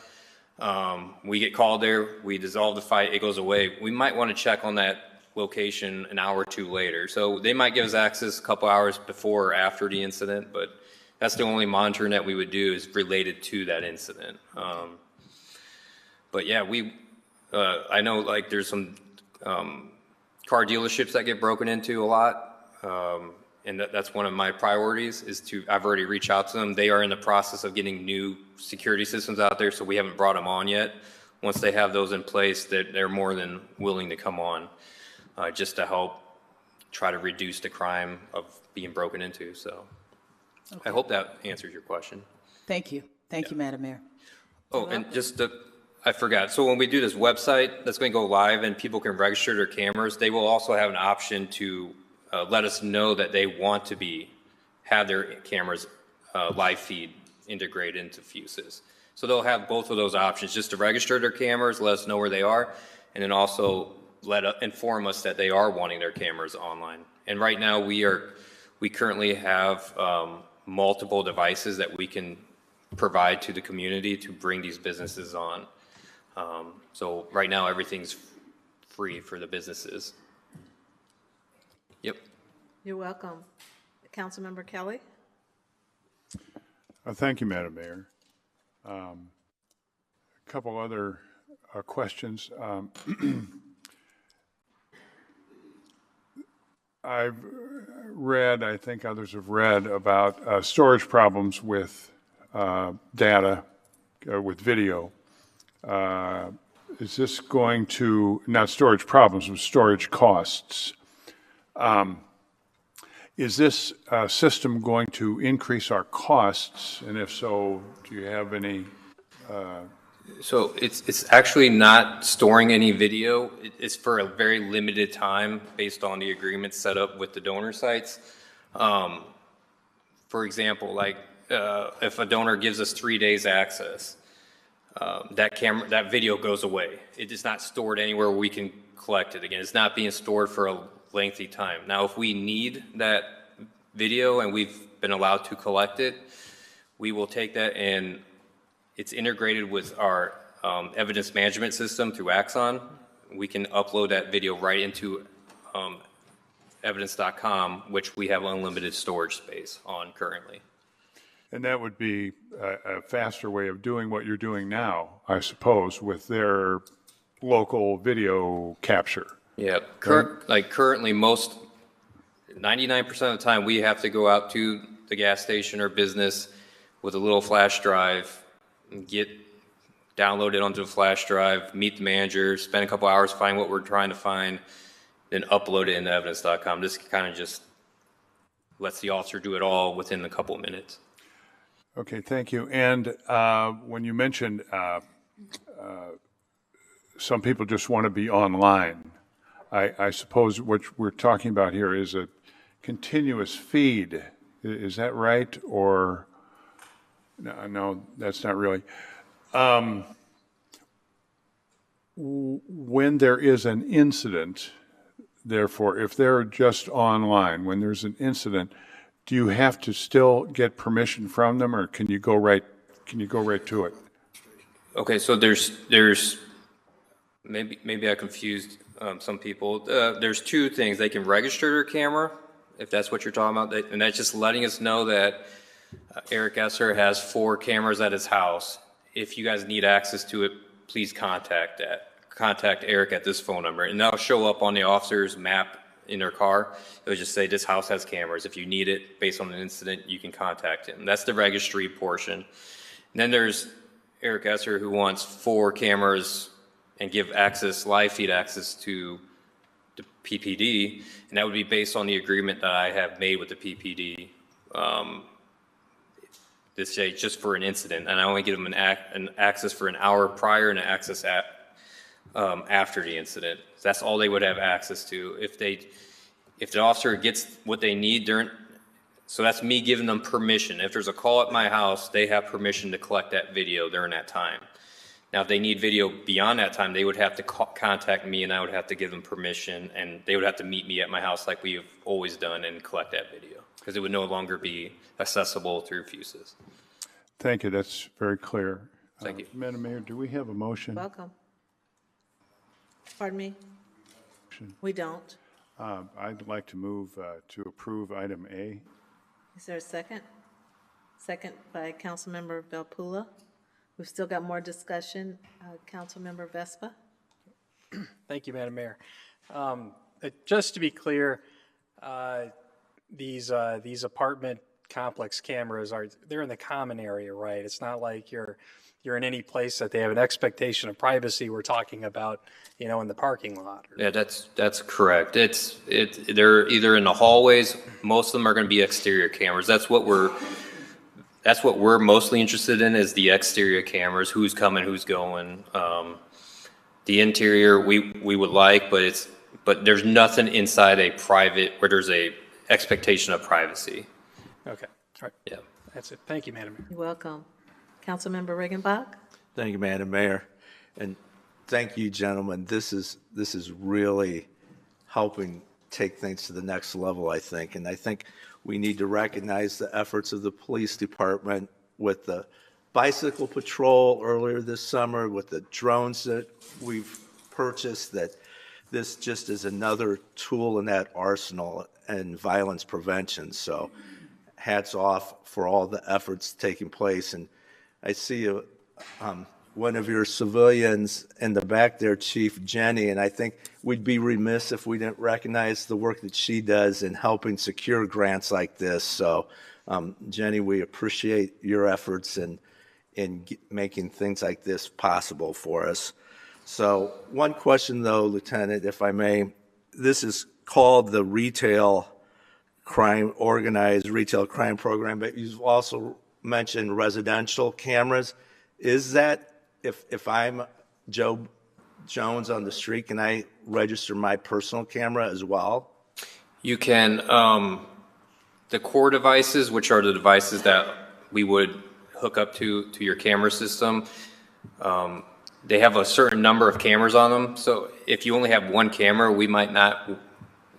we get called there, we dissolve the fight, it goes away. We might want to check on that location an hour or two later. So they might give us access a couple hours before or after the incident, but that's the only monitoring that we would do is related to that incident. But yeah, I know there's some car dealerships that get broken into a lot. And that's one of my priorities I've already reached out to them. They are in the process of getting new security systems out there, so we haven't brought them on yet. Once they have those in place, they're more than willing to come on just to help try to reduce the crime of being broken into. So okay. I hope that answers your question. Thank you. Thank you, Madam Mayor. Oh, and I forgot. So when we do this website that's going to go live and people can register their cameras, they will also have an option to let us know that they want to have their cameras live feed integrated into Fuses. So they'll have both of those options, just to register their cameras, let us know where they are, and then also inform us that they are wanting their cameras online. And right now we currently have multiple devices that we can provide to the community to bring these businesses on. So right now everything's free for the businesses. Yep. You're welcome. Councilmember Kelly. Thank you, Madam Mayor. A couple other questions. I've read, I think others have read, about storage problems with data with video. Is this going to, not storage problems, but storage costs? Is this system going to increase our costs? And if so, do you have any? So it's actually not storing any video. It's for a very limited time based on the agreement set up with the donor sites. For example, like if a donor gives us 3 days access, that video goes away. It is not stored anywhere where we can collect it again. It's not being stored for a lengthy time. Now, if we need that video and we've been allowed to collect it, we will take that, and it's integrated with our evidence management system through Axon. We can upload that video right into evidence.com, which we have unlimited storage space on currently. And that would be a faster way of doing what you're doing now, I suppose, with their local video capture. Yeah, currently 99% of the time we have to go out to the gas station or business with a little flash drive, and download it onto the flash drive, meet the manager, spend a couple hours, find what we're trying to find, then upload it into evidence.com. This kind of just lets the officer do it all within a couple of minutes. Okay, thank you. And when you mentioned some people just want to be online, I suppose what we're talking about here is a continuous feed. Is that right? Or no, that's not really. When there is an incident, therefore, if they're just online, when there's an incident, do you have to still get permission from them, or can you go right to it? Okay, so there's maybe I confused some people. There's two things. They can register their camera, if that's what you're talking about, and that's just letting us know that Eric Esser has 4 cameras at his house. If you guys need access to it, please contact Eric at this phone number, and that'll show up on the officer's map in their car. It'll just say this house has cameras. If you need it based on an incident, you can contact him. That's the registry portion. And then there's Eric Esser, who wants 4 cameras and give live feed access to the PPD, and that would be based on the agreement that I have made with the PPD. This day just for an incident, and I only give them an access for an hour prior and an access after the incident. That's all they would have access to. If the officer gets what they need so that's me giving them permission. If there's a call at my house, they have permission to collect that video during that time. Now, if they need video beyond that time, they would have to contact me, and I would have to give them permission, and they would have to meet me at my house like we've always done and collect that video, because it would no longer be accessible through Fuses. Thank you. That's very clear. Thank you. Madam Mayor, do we have a motion? Welcome. Pardon me? We don't. I'd like to move to approve item A. Is there a second? Second by Councilmember Velpula. We've still got more discussion. Councilmember Vespa. Thank you, Madam Mayor. Just to be clear, these apartment complex cameras they're in the common area, right? It's not like you're in any place that they have an expectation of privacy we're talking about, in the parking lot. Yeah, that's correct. They're either in the hallways. Most of them are going to be exterior cameras. That's what we're mostly interested in, is the exterior cameras. Who's coming, who's going. The interior we would like, but there's nothing inside a private where there's a expectation of privacy. Okay. All right. Yeah. That's it. Thank you, Madam Mayor. You're welcome. Councilmember Riggenbach. Thank you, Madam Mayor. And thank you, gentlemen. This is really helping take things to the next level, I think. And I think we need to recognize the efforts of the police department with the bicycle patrol earlier this summer, with the drones that we've purchased, that this just is another tool in that arsenal and violence prevention. So hats off for all the efforts taking place. And I see one of your civilians in the back there, Chief Jenny, and I think we'd be remiss if we didn't recognize the work that she does in helping secure grants like this. So, Jenny, we appreciate your efforts in making things like this possible for us. So one question though, Lieutenant, if I may, this is called the organized retail crime program, but you've also mentioned residential cameras. Is that, if I'm Joe Jones on the street, can I register my personal camera as well? You can, the core devices, which are the devices that we would hook up to your camera system, they have a certain number of cameras on them. So if you only have one camera, we might not,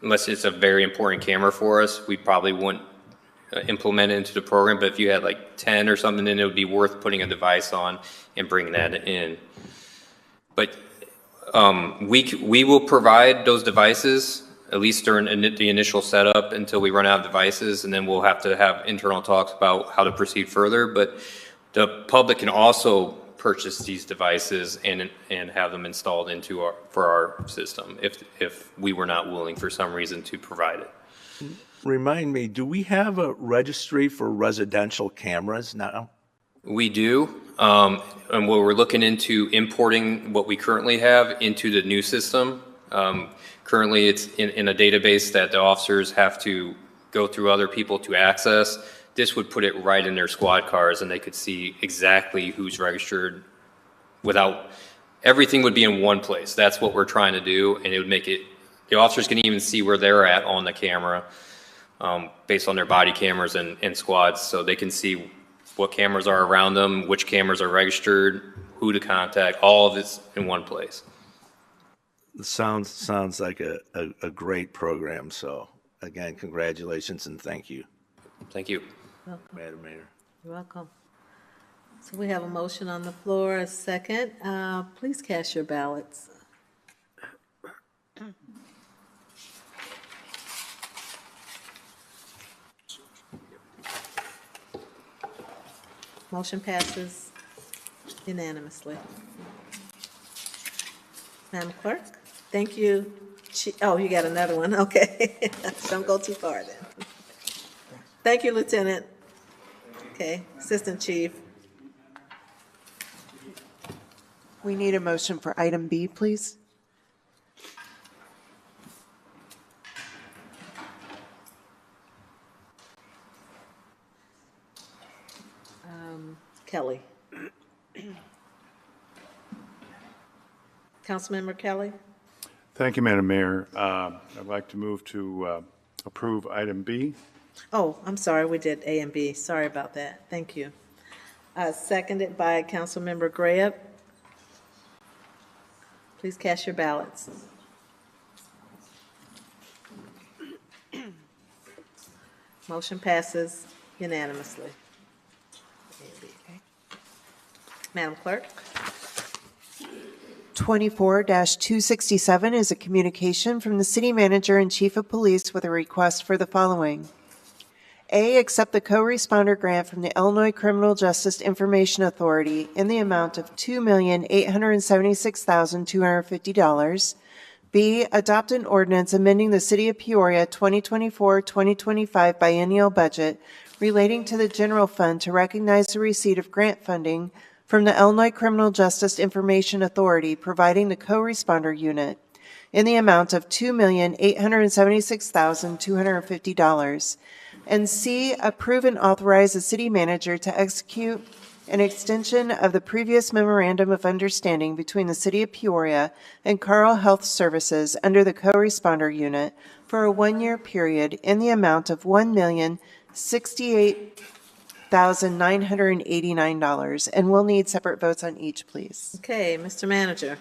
unless it's a very important camera for us, we probably wouldn't implement it into the program. But if you had like 10 or something, then it would be worth putting a device on and bringing that in. But we will provide those devices, at least during the initial setup, until we run out of devices, and then we'll have to have internal talks about how to proceed further. But the public can also purchase these devices and have them installed into our system if we were not willing for some reason to provide it. Remind me, do we have a registry for residential cameras now? We do, and we're looking into importing what we currently have into the new system. Currently, it's in a database that the officers have to go through other people to access. This would put it right in their squad cars, and they could see exactly who's registered without, everything would be in one place. That's what we're trying to do, and it would make it, the officers can even see where they're at on the camera based on their body cameras and squads, so they can see what cameras are around them, which cameras are registered, who to contact, all of it's in one place. Sounds like a great program. So again, congratulations and thank you. Thank you. Welcome. Madam Mayor. You're welcome. So we have a motion on the floor, a second. Please cast your ballots. Motion passes unanimously. Madam Clerk, thank you. Oh, you got another one, okay. Don't go too far then. Thank you, Lieutenant. Okay, Assistant Chief. We need a motion for item B, please. Kelly. Councilmember Kelly? Thank you, Madam Mayor. I'd like to move to approve item B. Oh, I'm sorry, we did A and B. Sorry about that. Thank you. Seconded by Councilmember Graham. Please cast your ballots. Motion passes unanimously. Madam Clerk? 24-267 is a communication from the City Manager and Chief of Police with a request for the following. A, accept the co-responder grant from the Illinois Criminal Justice Information Authority in the amount of $2,876,250. B, adopt an ordinance amending the City of Peoria 2024-2025 biennial budget relating to the general fund to recognize the receipt of grant funding from the Illinois Criminal Justice Information Authority providing the co-responder unit in the amount of $2,876,250. And C, approve and authorize the city manager to execute an extension of the previous memorandum of understanding between the City of Peoria and Carle Health Services under the co-responder unit for a one-year period in the amount of $1,068,989. And we'll need separate votes on each, please. Okay, Mr. Manager.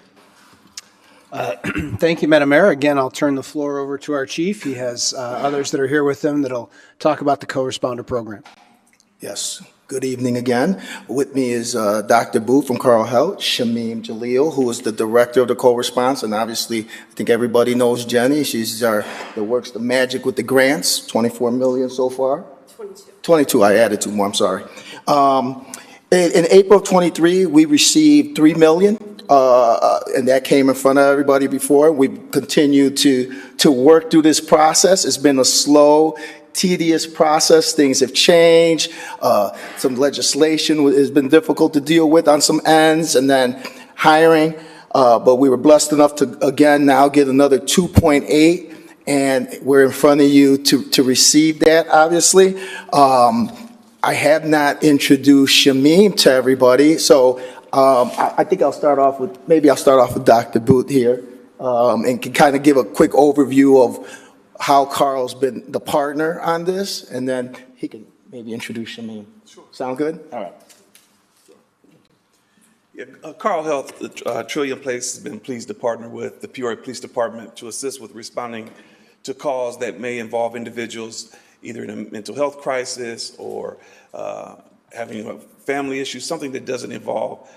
Thank you, Madam Mayor. Again, I'll turn the floor over to our chief. He has others that are here with him that'll talk about the co-responder program. Yes. Good evening again. With me is Dr. Booth from Carle Health, Shamim Jalil, who is the director of the co-response, and obviously, I think everybody knows Jenny. She's that works the magic with the grants. 24 million so far. 22. I added 2 more. I'm sorry. In April of 23, we received 3 million. And that came in front of everybody before. We continue to work through this process. It's been a slow tedious process. Things have changed. Some legislation has been difficult to deal with on some ends, and then hiring. But we were blessed enough to, again, now get another 2.8, and we're in front of you to receive that, obviously. I have not introduced Shamim to everybody, so I think I'll start off with Dr. Booth here, and can kind of give a quick overview of how Carl's been the partner on this, and then he can maybe introduce Shamim. Sure. Sound good? All right. Yeah, Carl Health, Trillium Place has been pleased to partner with the Peoria Police Department to assist with responding to calls that may involve individuals either in a mental health crisis or having a family issue, something that doesn't involve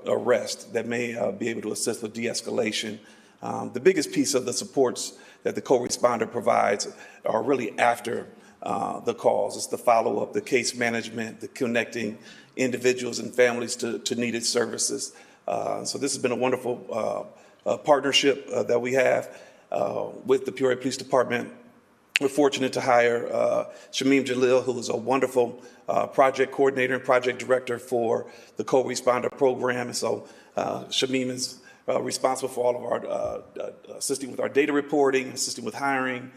arrest, that may be able to assist with de-escalation. The biggest piece of the supports that the co-responder provides are really after the calls. It's the follow-up, the case management, the connecting individuals and families to needed services. So this has been a wonderful partnership that we have with the Peoria Police Department. We're fortunate to hire Shamim Jalil, who is a wonderful project coordinator and project director for the co-responder program. And so Shamim is responsible for all of our assisting with our data reporting, assisting with hiring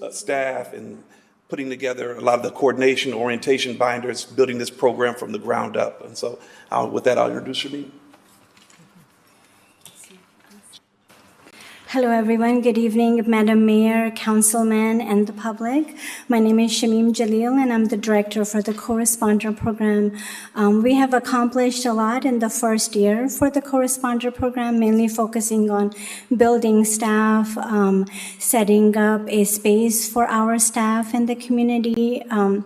staff, and putting together a lot of the coordination, orientation binders, building this program from the ground up. And so with that, I'll introduce Shamim. Hello, everyone. Good evening, Madam Mayor, Councilman, and the public. My name is Shamim Jalil, and I'm the director for the Co-Responder Program. We have accomplished a lot in the first year for the Co-Responder Program, mainly focusing on building staff, setting up a space for our staff in the community, and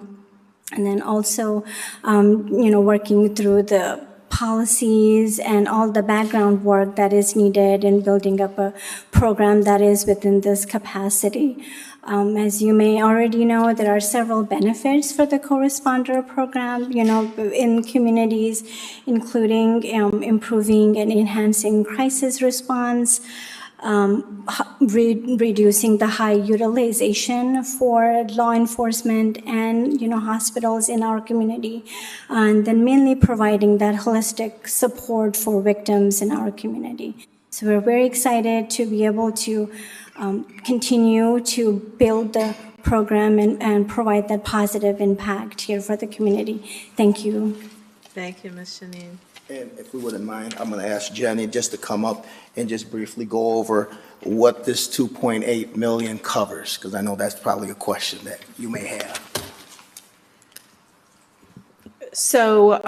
then also, working through the policies and all the background work that is needed in building up a program that is within this capacity. As you may already know, there are several benefits for the co-responder program, in communities, including improving and enhancing crisis response, reducing the high utilization for law enforcement and hospitals in our community, and then mainly providing that holistic support for victims in our community. So we're very excited to be able to continue to build the program and provide that positive impact here for the community. Thank you. Thank you, Ms. Shanine. And if we wouldn't mind, I'm going to ask Jenny just to come up and just briefly go over what this 2.8 million covers, because I know that's probably a question that you may have. So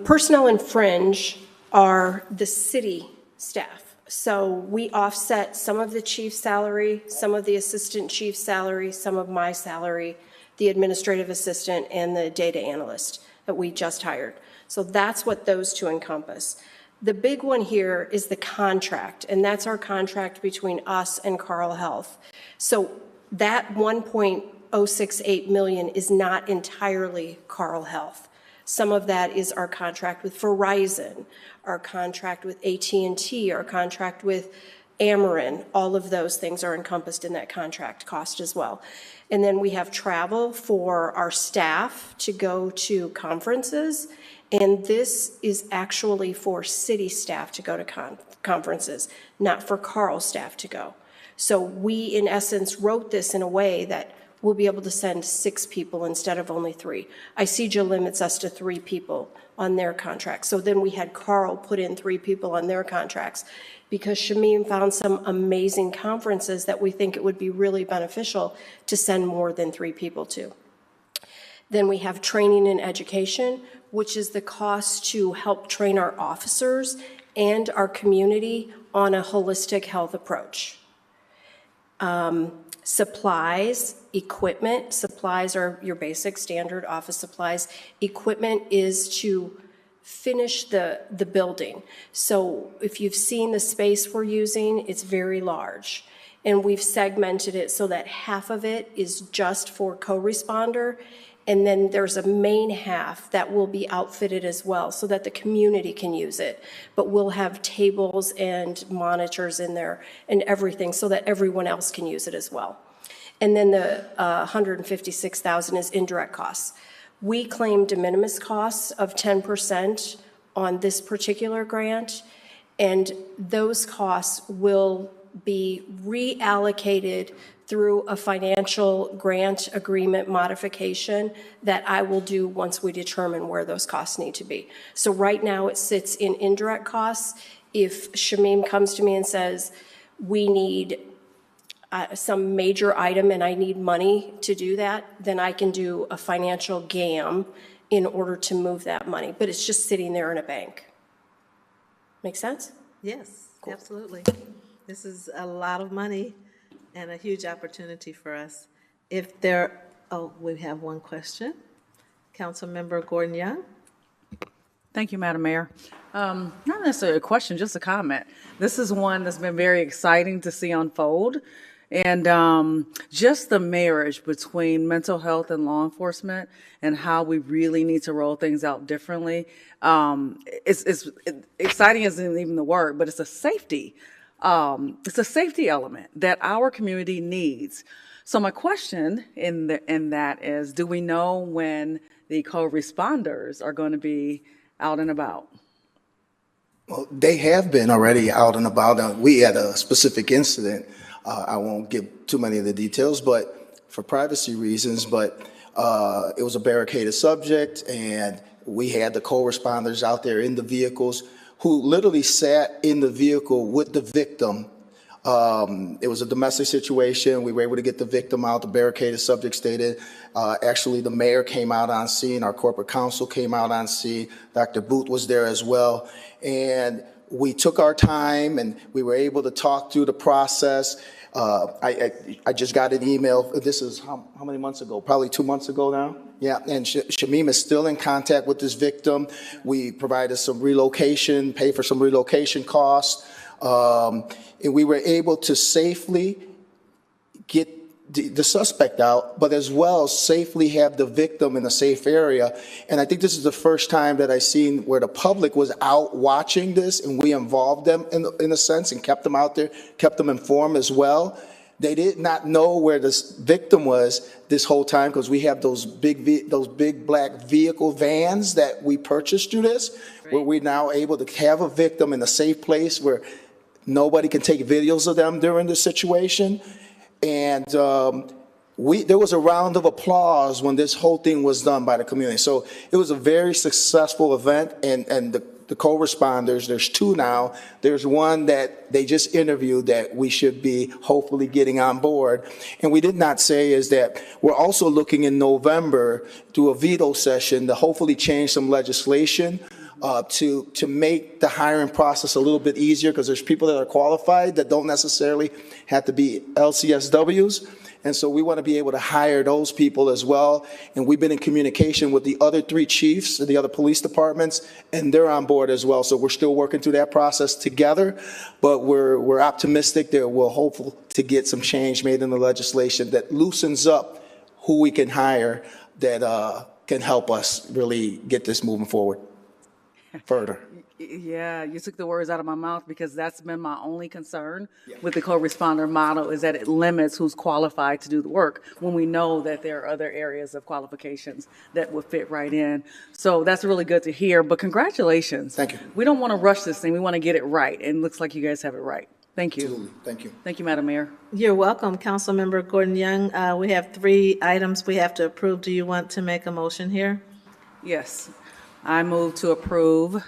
personnel and fringe are the city staff. So we offset some of the chief's salary, some of the assistant chief's salary, some of my salary, the administrative assistant, and the data analyst that we just hired. So that's what those two encompass. The big one here is the contract, and that's our contract between us and Carl Health. So that 1.068 million is not entirely Carl Health. Some of that is our contract with Verizon, our contract with AT&T, our contract with Ameren. All of those things are encompassed in that contract cost as well. And then we have travel for our staff to go to conferences. And this is actually for city staff to go to conferences, not for Carl staff to go. So we, in essence, wrote this in a way that we'll be able to send 6 people instead of only 3. ICJA limits us to 3 people on their contracts. So then we had Carl put in 3 people on their contracts because Shamim found some amazing conferences that we think it would be really beneficial to send more than 3 people to. Then we have training and education, which is the cost to help train our officers and our community on a holistic health approach. Supplies, equipment. Supplies are your basic standard office supplies. Equipment is to finish the building. So if you've seen the space we're using, it's very large. And we've segmented it so that half of it is just for co-responder, and then there's a main half that will be outfitted as well so that the community can use it. But we'll have tables and monitors in there and everything so that everyone else can use it as well. And then the 156,000 is indirect costs. We claim de minimis costs of 10% on this particular grant, and those costs will be reallocated through a financial grant agreement modification that I will do once we determine where those costs need to be. So right now it sits in indirect costs. If Shamim comes to me and says, we need some major item and I need money to do that, then I can do a financial GAM in order to move that money. But it's just sitting there in a bank. Make sense? Yes, absolutely. This is a lot of money and a huge opportunity for us. If there, oh, we have one question. Councilmember Gordon Young. Thank you, Madam Mayor. Not necessarily a question, just a comment. This is one that's been very exciting to see unfold. And just the marriage between mental health and law enforcement and how we really need to roll things out differently. It's exciting isn't even the word, but it's a safety. It's a safety element that our community needs. So my question in that is, do we know when the co-responders are going to be out and about? Well, they have been already out and about. We had a specific incident. I won't give too many of the details, but for privacy reasons, but it was a barricaded subject, and we had the co-responders out there in the vehicles who literally sat in the vehicle with the victim. It was a domestic situation. We were able to get the victim out. The barricaded subject stayed. Actually, the mayor came out on scene. Our corporate counsel came out on scene. Dr. Booth was there as well. And we took our time, and we were able to talk through the process. I just got an email. This is how many months ago? Probably 2 months ago now. Yeah, and Shamim is still in contact with this victim. We provided some relocation, paid for some relocation costs. And we were able to safely get the suspect out, but as well safely have the victim in a safe area. And I think this is the first time that I've seen where the public was out watching this, and we involved them in a sense and kept them out there, kept them informed as well. They did not know where this victim was this whole time because we have those big black vehicle vans that we purchased through this, where we're now able to have a victim in a safe place where nobody can take videos of them during the situation. And there was a round of applause when this whole thing was done by the community. So it was a very successful event, and the co-responders, there's two now. There's one that they just interviewed that we should be hopefully getting on board. And we did not say is that we're also looking in November through a veto session to hopefully change some legislation to make the hiring process a little bit easier, because there's people that are qualified that don't necessarily have to be LCSWs. And so we want to be able to hire those people as well. And we've been in communication with the other three chiefs of the other police departments, and they're on board as well. So we're still working through that process together, but we're optimistic that we're hopeful to get some change made in the legislation that loosens up who we can hire that can help us really get this moving forward further. Yeah, you took the words out of my mouth, because that's been my only concern with the co-responder model, is that it limits who's qualified to do the work when we know that there are other areas of qualifications that would fit right in. So that's really good to hear, but congratulations. Thank you. We don't want to rush this thing. We want to get it right, and it looks like you guys have it right. Thank you. Absolutely. Thank you. Thank you, Madam Mayor. You're welcome, Councilmember Gordon Young. We have 3 items we have to approve. Do you want to make a motion here? Yes, I move to approve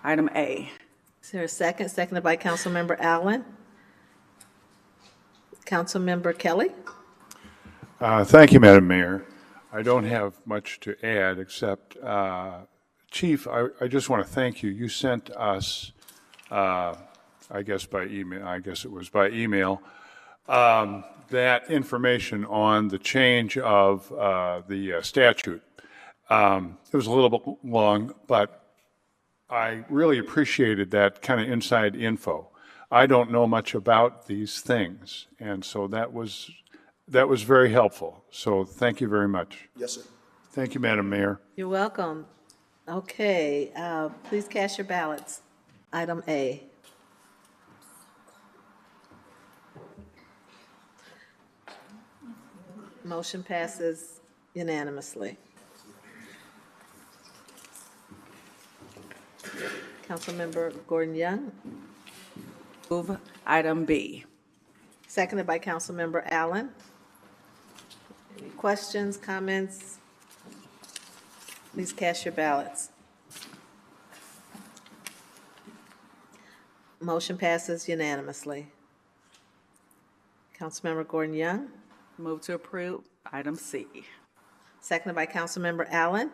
item A. Is there a second? Seconded by Councilmember Allen. Councilmember Kelly? Thank you, Madam Mayor. I don't have much to add except, Chief, I just want to thank you. You sent us, I guess it was by email, that information on the change of the statute. It was a little bit long, but I really appreciated that kind of inside info. I don't know much about these things, and so that was very helpful. So thank you very much. Yes, sir. Thank you, Madam Mayor. You're welcome. Okay, please cast your ballots. Item A. Motion passes unanimously. Councilmember Gordon Young, Move item B. seconded by Councilmember Allen. Any questions, comments? Please cast your ballots. Motion passes unanimously. Councilmember Gordon Young, Move to approve item C. seconded by Councilmember Allen.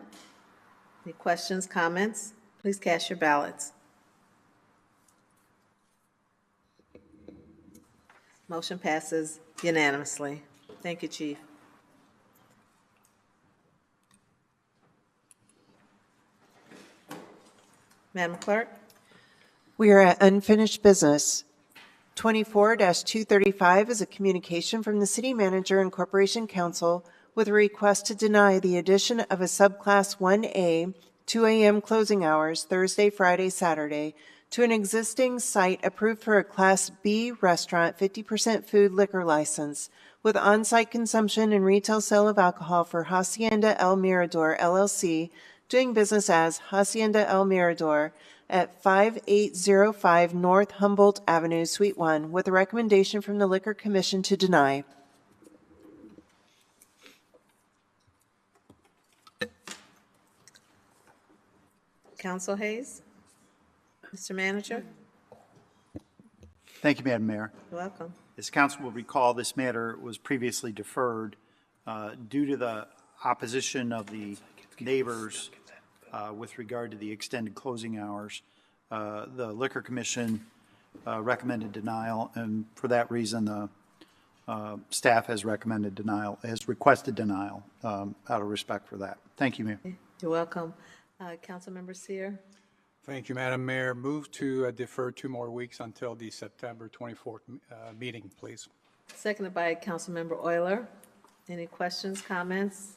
Any questions, comments? Please cast your ballots. Motion passes unanimously. Thank you, Chief. Madam Clerk? We are at unfinished business. 24-235 is a communication from the City Manager and Corporation Council with a request to deny the addition of a subclass 1A, 2 a.m. closing hours, Thursday, Friday, Saturday, to an existing site approved for a Class B restaurant 50% food liquor license with on-site consumption and retail sale of alcohol for Hacienda El Mirador, LLC, doing business as Hacienda El Mirador, at 5805 North Humboldt Avenue, Suite 1, with a recommendation from the Liquor Commission to deny. Council Hayes? Mr. Manager? Thank you, Madam Mayor. You're welcome. As council will recall, this matter was previously deferred due to the opposition of the neighbors with regard to the extended closing hours. The Liquor Commission recommended denial, and for that reason, the staff has recommended denial, has requested denial out of respect for that. Thank you, Mayor. You're welcome. Councilmember Seer? Thank you, Madam Mayor. Move to defer 2 more weeks until the September 24th meeting, please. Seconded by Councilmember Euler. Any questions, comments?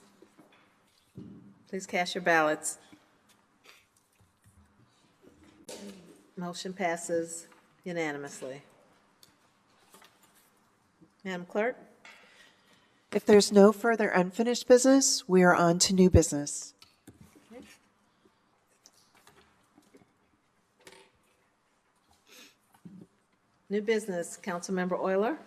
Please cast your ballots. Motion passes unanimously. Madam Clerk? If there's no further unfinished business, we are on to new business. New business, Councilmember Euler.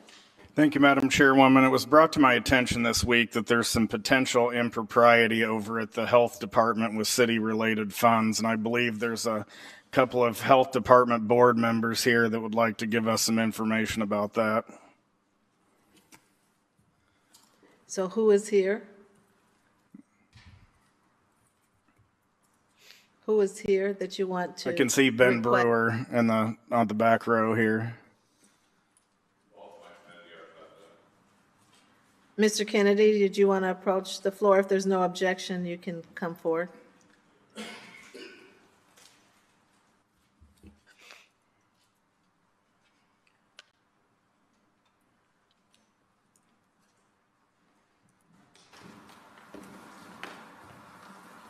Thank you, Madam Chairwoman. It was brought to my attention this week that there's some potential impropriety over at the Health Department with city-related funds, and I believe there's a couple of Health Department board members here that would like to give us some information about that. So who is here? Who is here that you want to? I can see Ben request? Brewer in on the back row here. Mr. Kennedy, did you want to approach the floor? If there's no objection, you can come forward.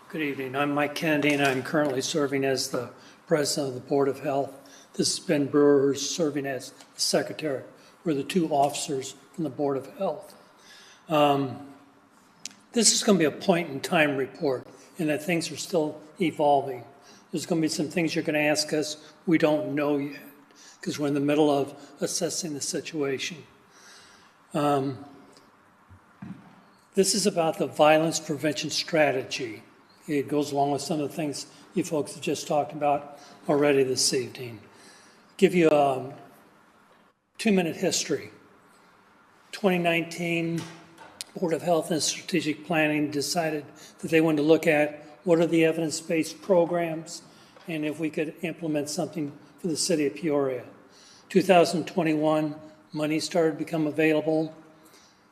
Good evening. I'm Mike Kennedy, and I'm currently serving as the president of the Board of Health. This is Ben Brewer, who's serving as the secretary. We're the 2 officers from the Board of Health. This is going to be a point-in-time report, in that things are still evolving. There's going to be some things you're going to ask us we don't know yet, because we're in the middle of assessing the situation. This is about the violence prevention strategy. It goes along with some of the things you folks have just talked about already this evening. Give you a 2-minute history. 2019, Board of Health and Strategic Planning decided that they wanted to look at what are the evidence-based programs and if we could implement something for the city of Peoria. 2021, money started to become available.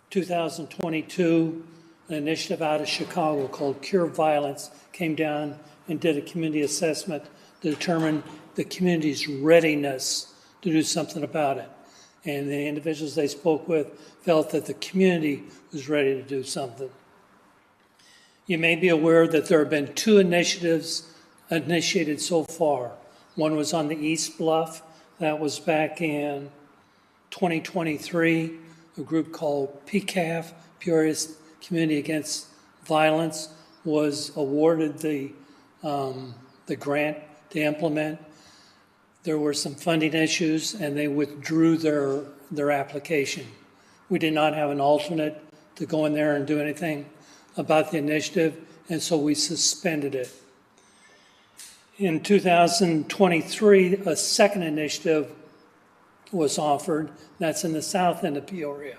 2022, an initiative out of Chicago called Cure Violence came down and did a community assessment to determine the community's readiness to do something about it. And the individuals they spoke with felt that the community was ready to do something. You may be aware that there have been 2 initiatives initiated so far. One was on the East Bluff. That was back in 2023, a group called PCAF, Peoria Community Against Violence was awarded the grant to implement. There were some funding issues, and they withdrew their application. We did not have an alternate to go in there and do anything about the initiative, and so we suspended it. In 2023, a second initiative was offered. That's in the south end of Peoria.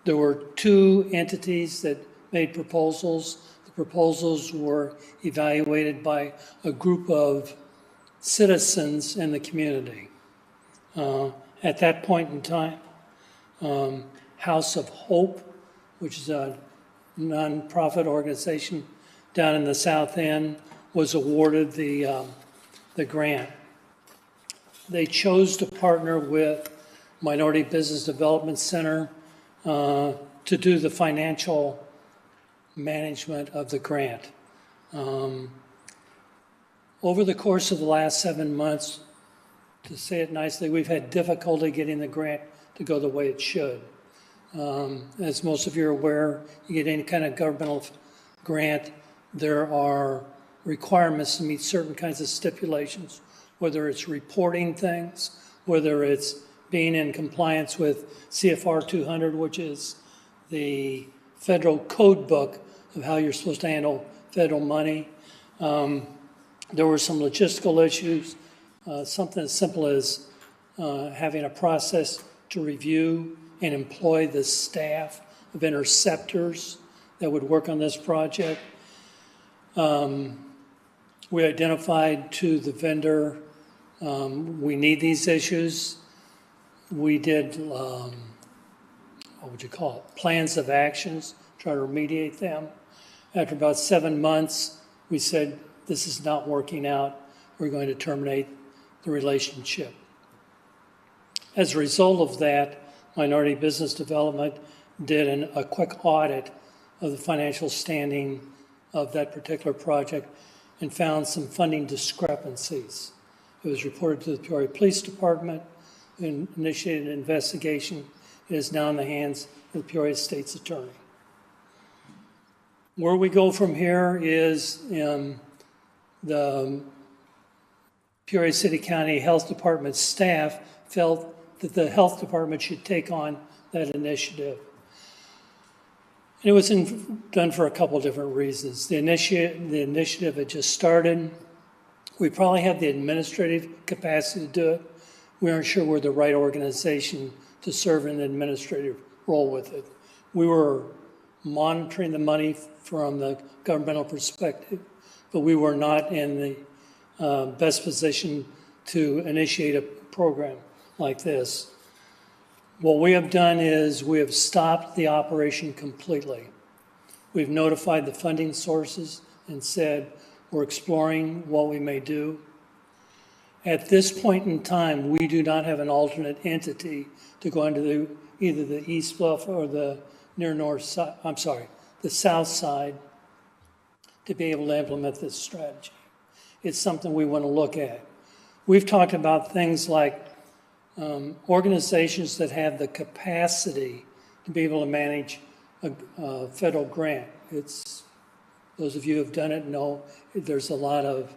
There were two entities that made proposals. The proposals were evaluated by a group of citizens in the community. At that point in time, House of Hope, which is a nonprofit organization down in the south end, was awarded the grant. They chose to partner with Minority Business Development Center to do the financial management of the grant. Over the course of the last 7 months, to say it nicely, we've had difficulty getting the grant to go the way it should. As most of you are aware, you get any kind of governmental grant, there are requirements to meet certain kinds of stipulations, whether it's reporting things, whether it's being in compliance with CFR 200, which is the federal code book of how you're supposed to handle federal money. There were some logistical issues, something as simple as having a process to review and employ the staff of interceptors that would work on this project. We identified to the vendor, we need these issues. We did, what would you call it, plans of actions, try to remediate them. After about 7 months, we said, this is not working out. We're going to terminate the relationship. As a result of that, Minority Business Development did a quick audit of the financial standing of that particular project and found some funding discrepancies. It was reported to the Peoria Police Department and initiated an investigation. It is now in the hands of the Peoria State's Attorney. Where we go from here is the Peoria City County Health Department staff felt that the health department should take on that initiative. And it was done for a couple different reasons. The initiative had just started. We probably had the administrative capacity to do it. We aren't sure we're the right organization to serve in an administrative role with it. We were monitoring the money from the governmental perspective, but we were not in the best position to initiate a program like this. What we have done is we have stopped the operation completely. We've notified the funding sources and said we're exploring what we may do. At this point in time, we do not have an alternate entity to go into either the East Bluff or the the south side to be able to implement this strategy. It's something we want to look at. We've talked about things like organizations that have the capacity to be able to manage a federal grant. Those of you who have done it know there's a lot of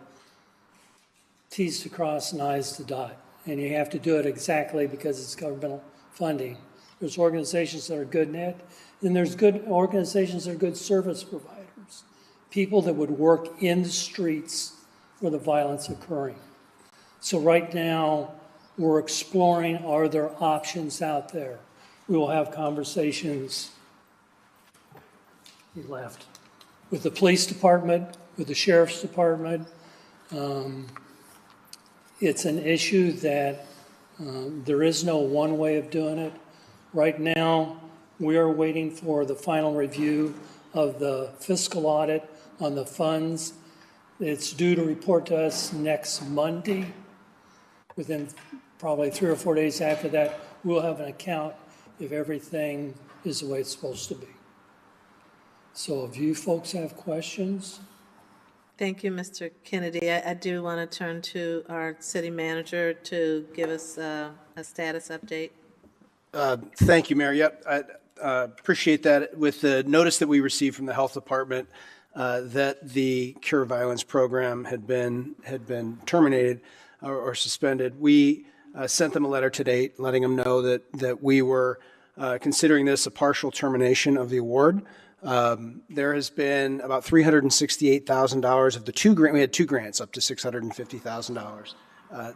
T's to cross and I's to dot, and you have to do it exactly because it's governmental funding. There's organizations that are good in it, and there's good organizations that are good service providers, people that would work in the streets where the violence occurring. So right now, we're exploring, are there options out there? We will have conversations, he left, with the police department, with the sheriff's department. It's an issue that there is no one way of doing it. Right now, we are waiting for the final review of the fiscal audit on the funds. It's due to report to us next Monday. Within probably 3 or 4 days after that, we'll have an account if everything is the way it's supposed to be. So if you folks have questions. Thank you, Mr. Kennedy. I do want to turn to our city manager to give us a status update. Thank you, Mayor. Yep, appreciate that. With the notice that we received from the health department that the Cure Violence program had been terminated or suspended, we sent them a letter today letting them know that we were considering this a partial termination of the award. There has been about $368,000 of the we had two grants up to $650,000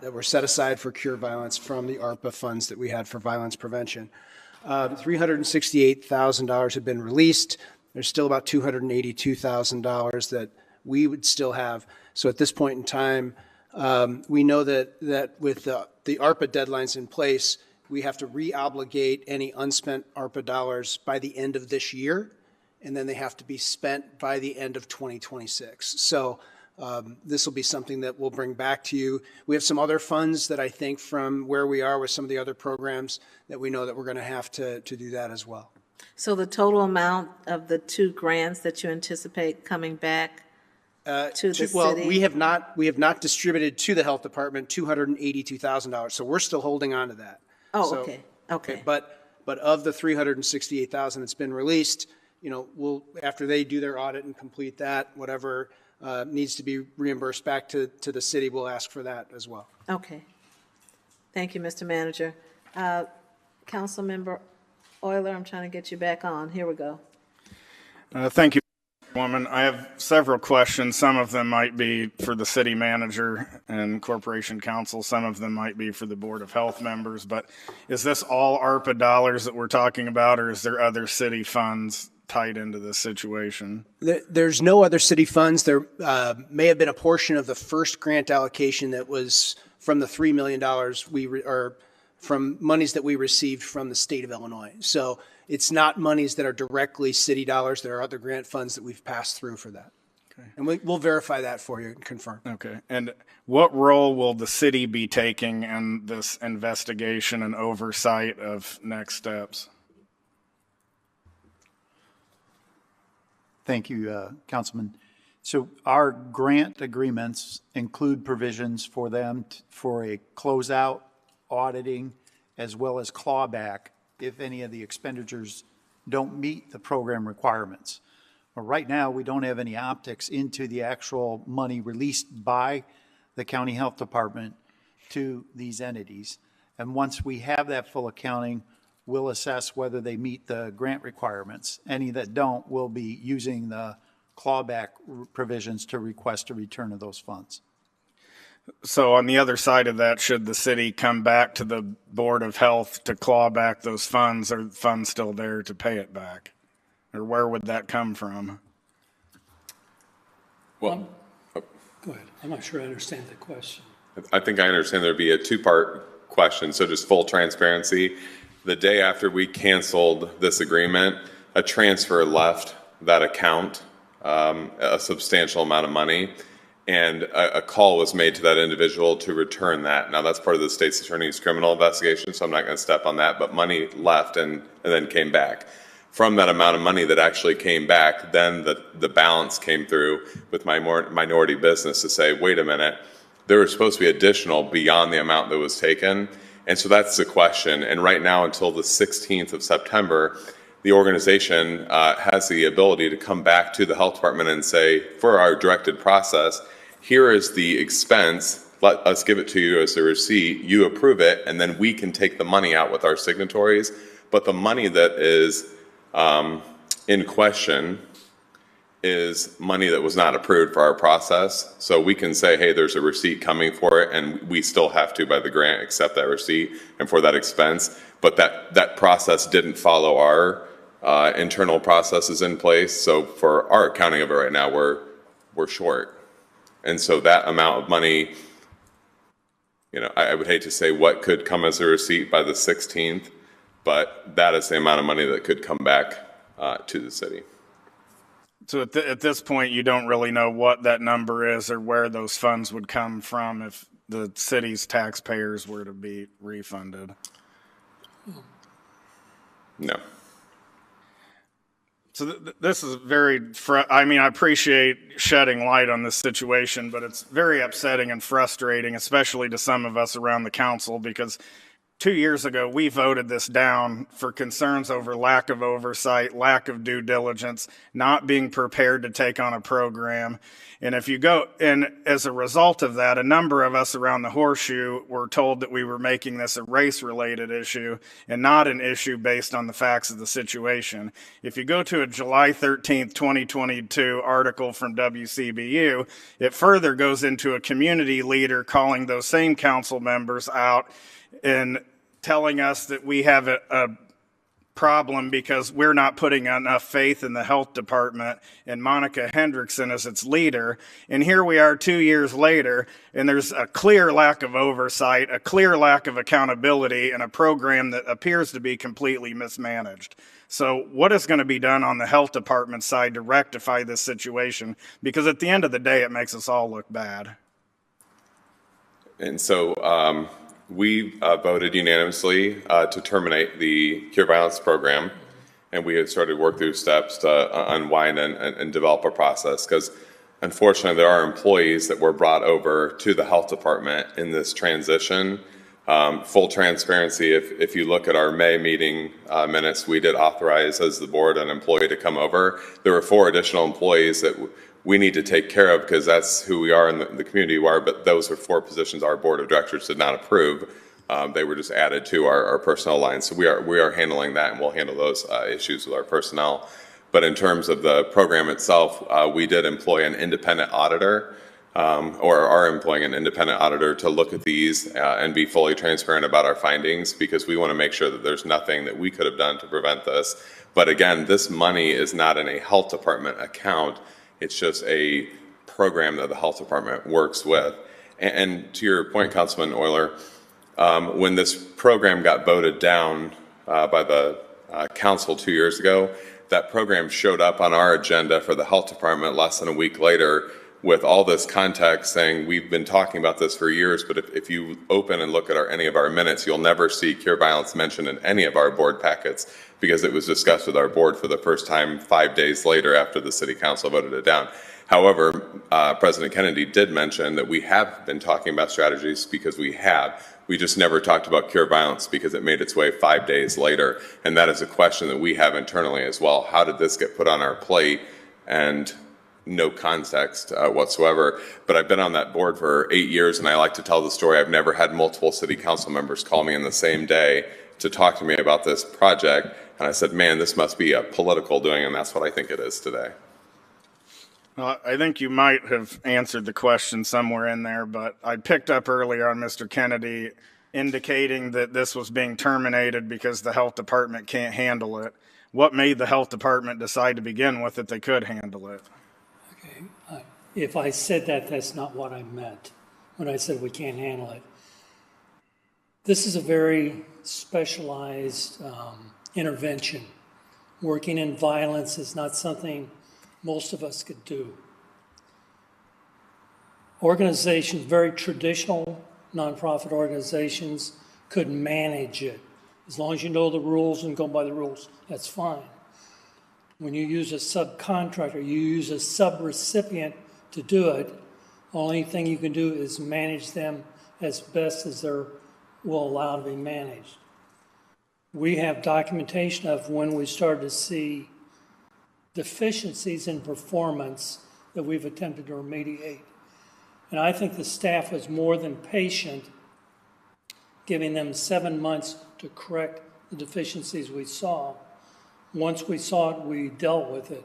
that were set aside for Cure Violence from the ARPA funds that we had for violence prevention. $368,000 have been released. There's still about $282,000 that we would still have. So at this point in time, we know that with the ARPA deadlines in place, we have to re-obligate any unspent ARPA dollars by the end of this year, and then they have to be spent by the end of 2026. So this will be something that we'll bring back to you. We have some other funds that I think from where we are with some of the other programs that we know that we're going to have to do that as well. So the total amount of the two grants that you anticipate coming back to the Well, city? we have not distributed to the health department $282,000, so we're still holding on to that. Oh, So- okay, okay. But of the $368,000 that's been released, we'll, after they do their audit and complete that, whatever needs to be reimbursed back to the city, we'll ask for that as well. Okay. Thank you, Mr. Manager. Councilmember Euler, I'm trying to get you back on. Here we go. Thank you, Woman. I have several questions. Some of them might be for the city manager and corporation council. Some of them might be for the Board of Health members. But is this all ARPA dollars that we're talking about, or is there other city funds tied into this situation? There's no other city funds. There may have been a portion of the first grant allocation that was from the $3 million or from monies that we received from the state of Illinois. So it's not monies that are directly city dollars. There are other grant funds that we've passed through for that. Okay. And we'll verify that for you and confirm. Okay. And what role will the city be taking in this investigation and oversight of next steps? Thank you, Councilman. So our grant agreements include provisions for them for a closeout, auditing, as well as clawback if any of the expenditures don't meet the program requirements. But right now, we don't have any optics into the actual money released by the county health department to these entities. And once we have that full accounting, we'll assess whether they meet the grant requirements. Any that don't, we'll be using the clawback provisions to request a return of those funds. So on the other side of that, should the city come back to the Board of Health to claw back those funds, are the funds still there to pay it back? Or where would that come from? Well, Go ahead. I'm not sure I understand the question. I think I understand there'd be a two-part question. So just full transparency. The day after we canceled this agreement, a transfer left that account, a substantial amount of money, and a call was made to that individual to return that. Now, that's part of the state's attorney's criminal investigation, so I'm not going to step on that, but money left and then came back. From that amount of money that actually came back, then the balance came through with my minority business to say, wait a minute, there was supposed to be additional beyond the amount that was taken. And so that's the question. And right now, until the 16th of September, the organization has the ability to come back to the health department and say, for our directed process, here is the expense. Let us give it to you as a receipt. You approve it, and then we can take the money out with our signatories. But the money that is in question is money that was not approved for our process. So we can say, hey, there's a receipt coming for it, and we still have to, by the grant, accept that receipt and for that expense. But that process didn't follow our internal processes in place. So for our accounting of it right now, we're short. And so that amount of money, I would hate to say what could come as a receipt by the 16th, but that is the amount of money that could come back to the city. So at this point, you don't really know what that number is or where those funds would come from if the city's taxpayers were to be refunded? No. So this is I appreciate shedding light on this situation, but it's very upsetting and frustrating, especially to some of us around the council, because 2 years ago, we voted this down for concerns over lack of oversight, lack of due diligence, not being prepared to take on a program. And if you go, and as a result of that, a number of us around the Horseshoe were told that we were making this a race-related issue and not an issue based on the facts of the situation. If you go to a July 13th, 2022 article from WCBU, it further goes into a community leader calling those same council members out and telling us that we have a problem because we're not putting enough faith in the health department and Monica Hendrickson as its leader. And here we are 2 years later, and there's a clear lack of oversight, a clear lack of accountability, and a program that appears to be completely mismanaged. So what is going to be done on the health department side to rectify this situation? Because at the end of the day, it makes us all look bad. And so we voted unanimously to terminate the Cure Violence program, and we had started work through steps to unwind and develop a process, because unfortunately there are employees that were brought over to the health department in this transition. Full transparency, if you look at our May meeting minutes, we did authorize as the board an employee to come over. There were 4 additional employees that we need to take care of because that's who we are in the community we are, but those are 4 positions our board of directors did not approve. They were just added to our personnel line. So we are handling that, and we'll handle those issues with our personnel. But in terms of the program itself, we did employ an independent auditor, or are employing an independent auditor to look at these and be fully transparent about our findings, because we want to make sure that there's nothing that we could have done to prevent this. But again, this money is not in a health department account. It's just a program that the health department works with. And to your point, Councilman Euler, when this program got voted down by the council 2 years ago, that program showed up on our agenda for the health department less than a week later with all this context saying we've been talking about this for years, but if you open and look at any of our minutes, you'll never see Cure Violence mentioned in any of our board packets, because it was discussed with our board for the first time 5 days later after the city council voted it down. However, President Kennedy did mention that we have been talking about strategies, because we have. We just never talked about Cure Violence because it made its way 5 days later. And that is a question that we have internally as well. How did this get put on our plate? And no context whatsoever. But I've been on that board for 8 years, and I like to tell the story. I've never had multiple city council members call me in the same day to talk to me about this project. And I said, man, this must be a political doing, and that's what I think it is today. Well, I think you might have answered the question somewhere in there, but I picked up earlier on Mr. Kennedy indicating that this was being terminated because the health department can't handle it. What made the health department decide to begin with that they could handle it? Okay, if I said that, that's not what I meant when I said we can't handle it. This is a very specialized intervention. Working in violence is not something most of us could do. Organizations, very traditional nonprofit organizations, could manage it. As long as you know the rules and go by the rules, that's fine. When you use a subcontractor, you use a subrecipient to do it. Only thing you can do is manage them as best as they're will allow to be managed. We have documentation of when we started to see deficiencies in performance that we've attempted to remediate. And I think the staff was more than patient, giving them 7 months to correct the deficiencies we saw. Once we saw it, we dealt with it.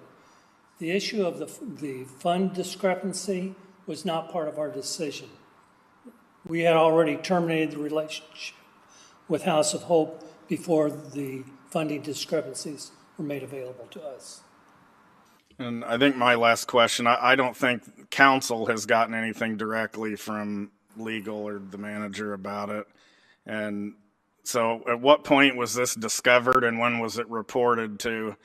The issue of the fund discrepancy was not part of our decision. We had already terminated the relationship with House of Hope before the funding discrepancies were made available to us. And I think my last question, I don't think council has gotten anything directly from legal or the manager about it. And so at what point was this discovered, and when was it reported to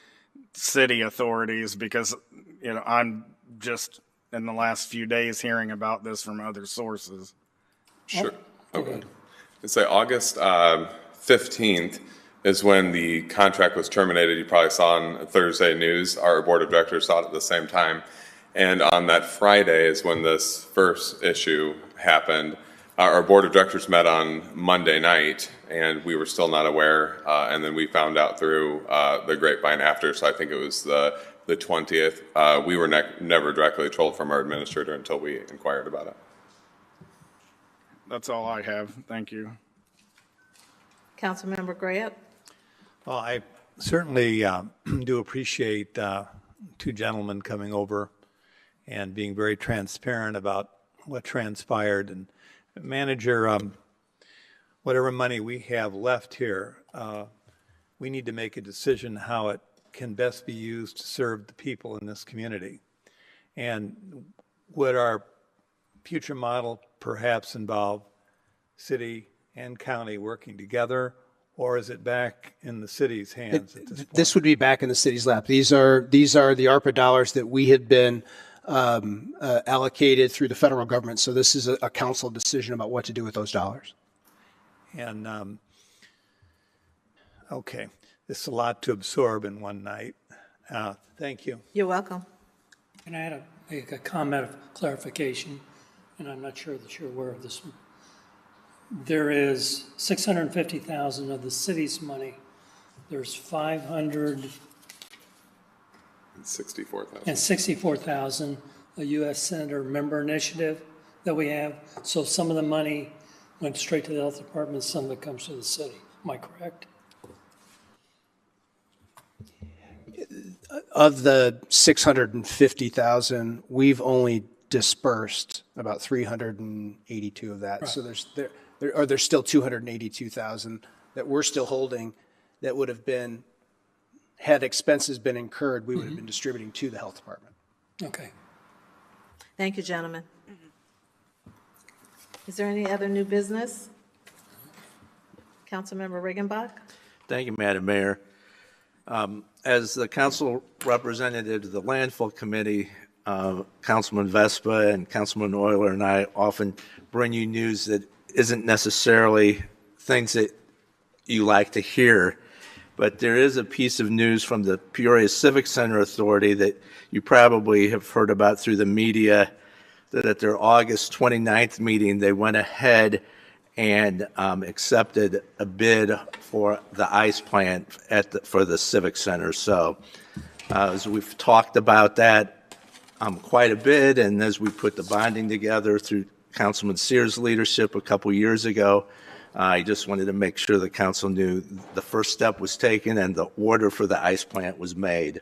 city authorities? Because, you know, I'm just in the last few days hearing about this from other sources. Sure. Okay. It's like August 15th is when the contract was terminated. You probably saw on Thursday news. Our board of directors saw it at the same time. And on that Friday is when this first issue happened. our board of directors met on Monday night, and we were still not aware. And then we found out through the grapevine after. So I think it was the 20th. We were never directly told from our administrator until we inquired about it. That's all I have. Thank you. Councilmember Grant? Well, I certainly do appreciate two gentlemen coming over and being very transparent about what transpired. And Manager, whatever money we have left here, we need to make a decision how it can best be used to serve the people in this community. And would our future model perhaps involve city and county working together, or is it back in the city's hands at this point? This would be back in the city's lap. These are the ARPA dollars that we had been allocated through the federal government. So this is a council decision about what to do with those dollars. And, okay, this is a lot to absorb in one night. Thank you. You're welcome. Can I make a comment of clarification? And I'm not sure that you're aware of this one. There is $650,000 of the city's money. There's $564,000, a U.S. Senator member initiative that we have. So some of the money went straight to the health department, some of it comes to the city. Am I correct? Of the 650,000, we've only dispersed about 382 of that. Right. So there's still 282,000 that we're still holding that would have been, had expenses been incurred, we would have been distributing to the health department. Okay. Thank you, gentlemen. Is there any other new business? Councilmember Riggenbach? Thank you, Madam Mayor. As the council representative to the landfill committee, Councilman Vespa and Councilman Euler and I often bring you news that isn't necessarily things that you like to hear. But there is a piece of news from the Peoria Civic Center Authority that you probably have heard about through the media, that at their August 29th meeting, they went ahead and accepted a bid for the ice plant for the Civic Center. So as we've talked about that quite a bit, and as we put the bonding together through Councilman Sears' leadership a couple years ago, I just wanted to make sure the council knew the first step was taken and the order for the ice plant was made.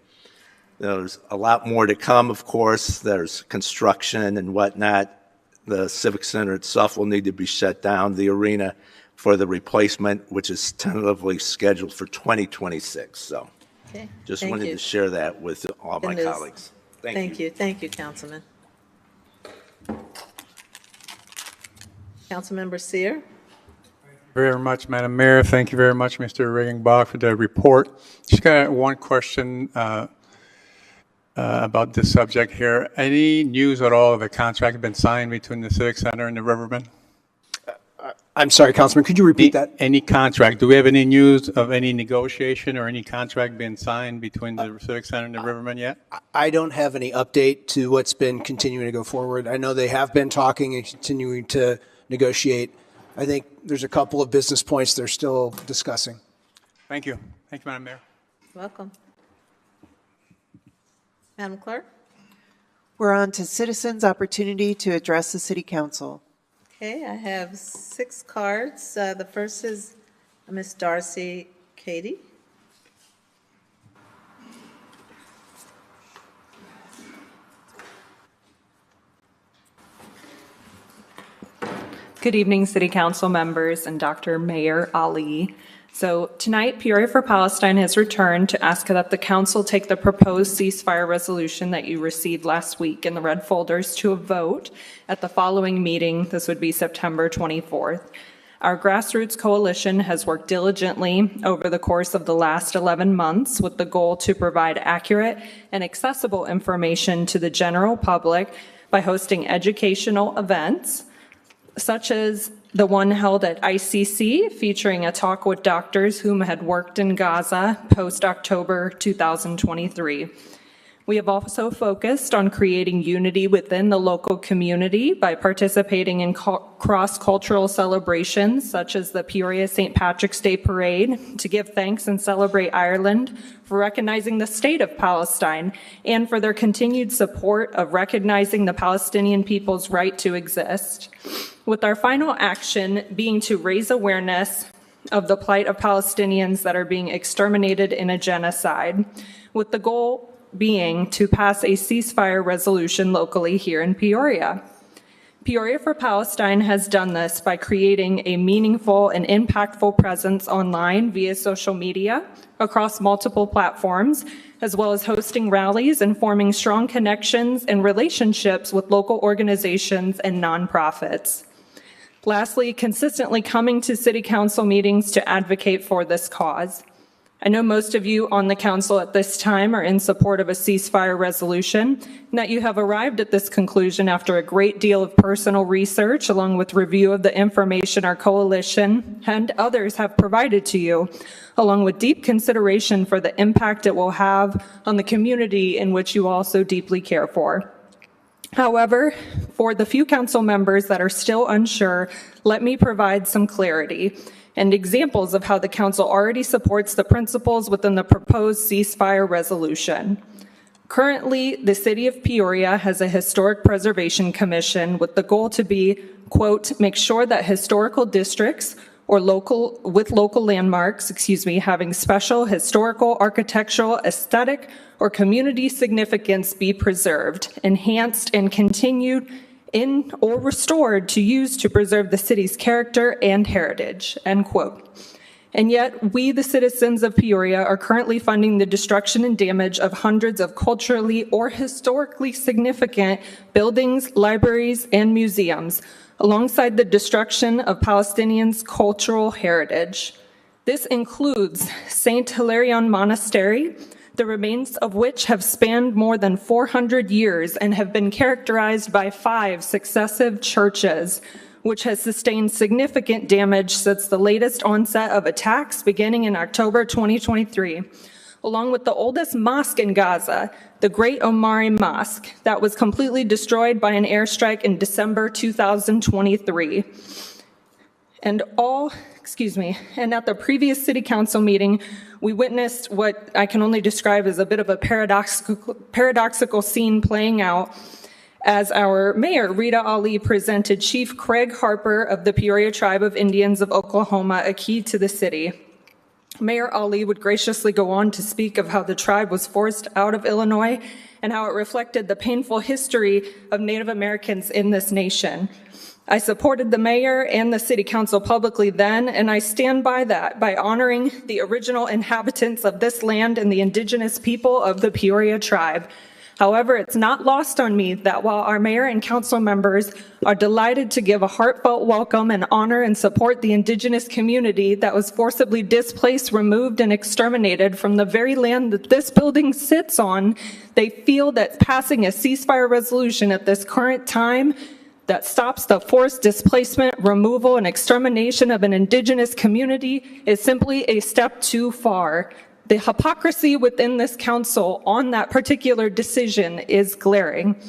There's a lot more to come, of course. There's construction and whatnot. The Civic Center itself will need to be shut down, the arena for the replacement, which is tentatively scheduled for 2026. So okay. Just wanted to share that with all my colleagues. Thank you. Thank you, Councilman. Councilmember Sear? Very much, Madam Mayor. Thank you very much, Mr. Riggenbach, for the report. Just got one question about this subject here. Any news at all of the contract been signed between the Civic Center and the Riverbend? I'm sorry, Councilman, could you repeat that? Any contract? Do we have any news of any negotiation or any contract being signed between the Civic Center and the Riverbend yet? I don't have any update to what's been continuing to go forward. I know they have been talking and continuing to negotiate. I think there's a couple of business points they're still discussing. Thank you. Thank you, Madam Mayor. Welcome. Madam Clerk? We're on to citizens' opportunity to address the City Council. Okay, I have 6 cards. The first is Ms. Darcy Cady. Good evening, City Council members and Dr. Mayor Ali. So tonight, Peoria for Palestine has returned to ask that the council take the proposed ceasefire resolution that you received last week in the red folders to a vote at the following meeting. This would be September 24th. Our grassroots coalition has worked diligently over the course of the last 11 months with the goal to provide accurate and accessible information to the general public by hosting educational events, such as the one held at ICC featuring a talk with doctors whom had worked in Gaza post-October 2023. We have also focused on creating unity within the local community by participating in cross-cultural celebrations such as the Peoria St. Patrick's Day Parade to give thanks and celebrate Ireland for recognizing the state of Palestine and for their continued support of recognizing the Palestinian people's right to exist. With our final action being to raise awareness of the plight of Palestinians that are being exterminated in a genocide, with the goal being to pass a ceasefire resolution locally here in Peoria. Peoria for Palestine has done this by creating a meaningful and impactful presence online via social media across multiple platforms, as well as hosting rallies and forming strong connections and relationships with local organizations and nonprofits. Lastly, consistently coming to City Council meetings to advocate for this cause. I know most of you on the council at this time are in support of a ceasefire resolution, and that you have arrived at this conclusion after a great deal of personal research, along with review of the information our coalition and others have provided to you, along with deep consideration for the impact it will have on the community in which you all so deeply care for. However, for the few council members that are still unsure, let me provide some clarity and examples of how the council already supports the principles within the proposed ceasefire resolution. Currently, the city of Peoria has a historic preservation commission with the goal to be, quote, make sure that historical districts or local landmarks, having special historical, architectural, aesthetic, or community significance be preserved, enhanced, and continued in or restored to use to preserve the city's character and heritage, end quote. And yet, we, the citizens of Peoria, are currently funding the destruction and damage of hundreds of culturally or historically significant buildings, libraries, and museums, alongside the destruction of Palestinians' cultural heritage. This includes St. Hilarion Monastery, the remains of which have spanned more than 400 years and have been characterized by 5 successive churches, which has sustained significant damage since the latest onset of attacks beginning in October 2023, along with the oldest mosque in Gaza, the Great Omari Mosque, that was completely destroyed by an airstrike in December 2023. And at the previous city council meeting, we witnessed what I can only describe as a bit of a paradoxical scene playing out as our mayor, Rita Ali, presented Chief Craig Harper of the Peoria Tribe of Indians of Oklahoma a key to the city. Mayor Ali would graciously go on to speak of how the tribe was forced out of Illinois and how it reflected the painful history of Native Americans in this nation. I supported the mayor and the city council publicly then, and I stand by that by honoring the original inhabitants of this land and the indigenous people of the Peoria tribe. However, it's not lost on me that while our mayor and council members are delighted to give a heartfelt welcome and honor and support the indigenous community that was forcibly displaced, removed, and exterminated from the very land that this building sits on, they feel that passing a ceasefire resolution at this current time that stops the forced displacement, removal, and extermination of an indigenous community is simply a step too far. The hypocrisy within this council on that particular decision is glaring.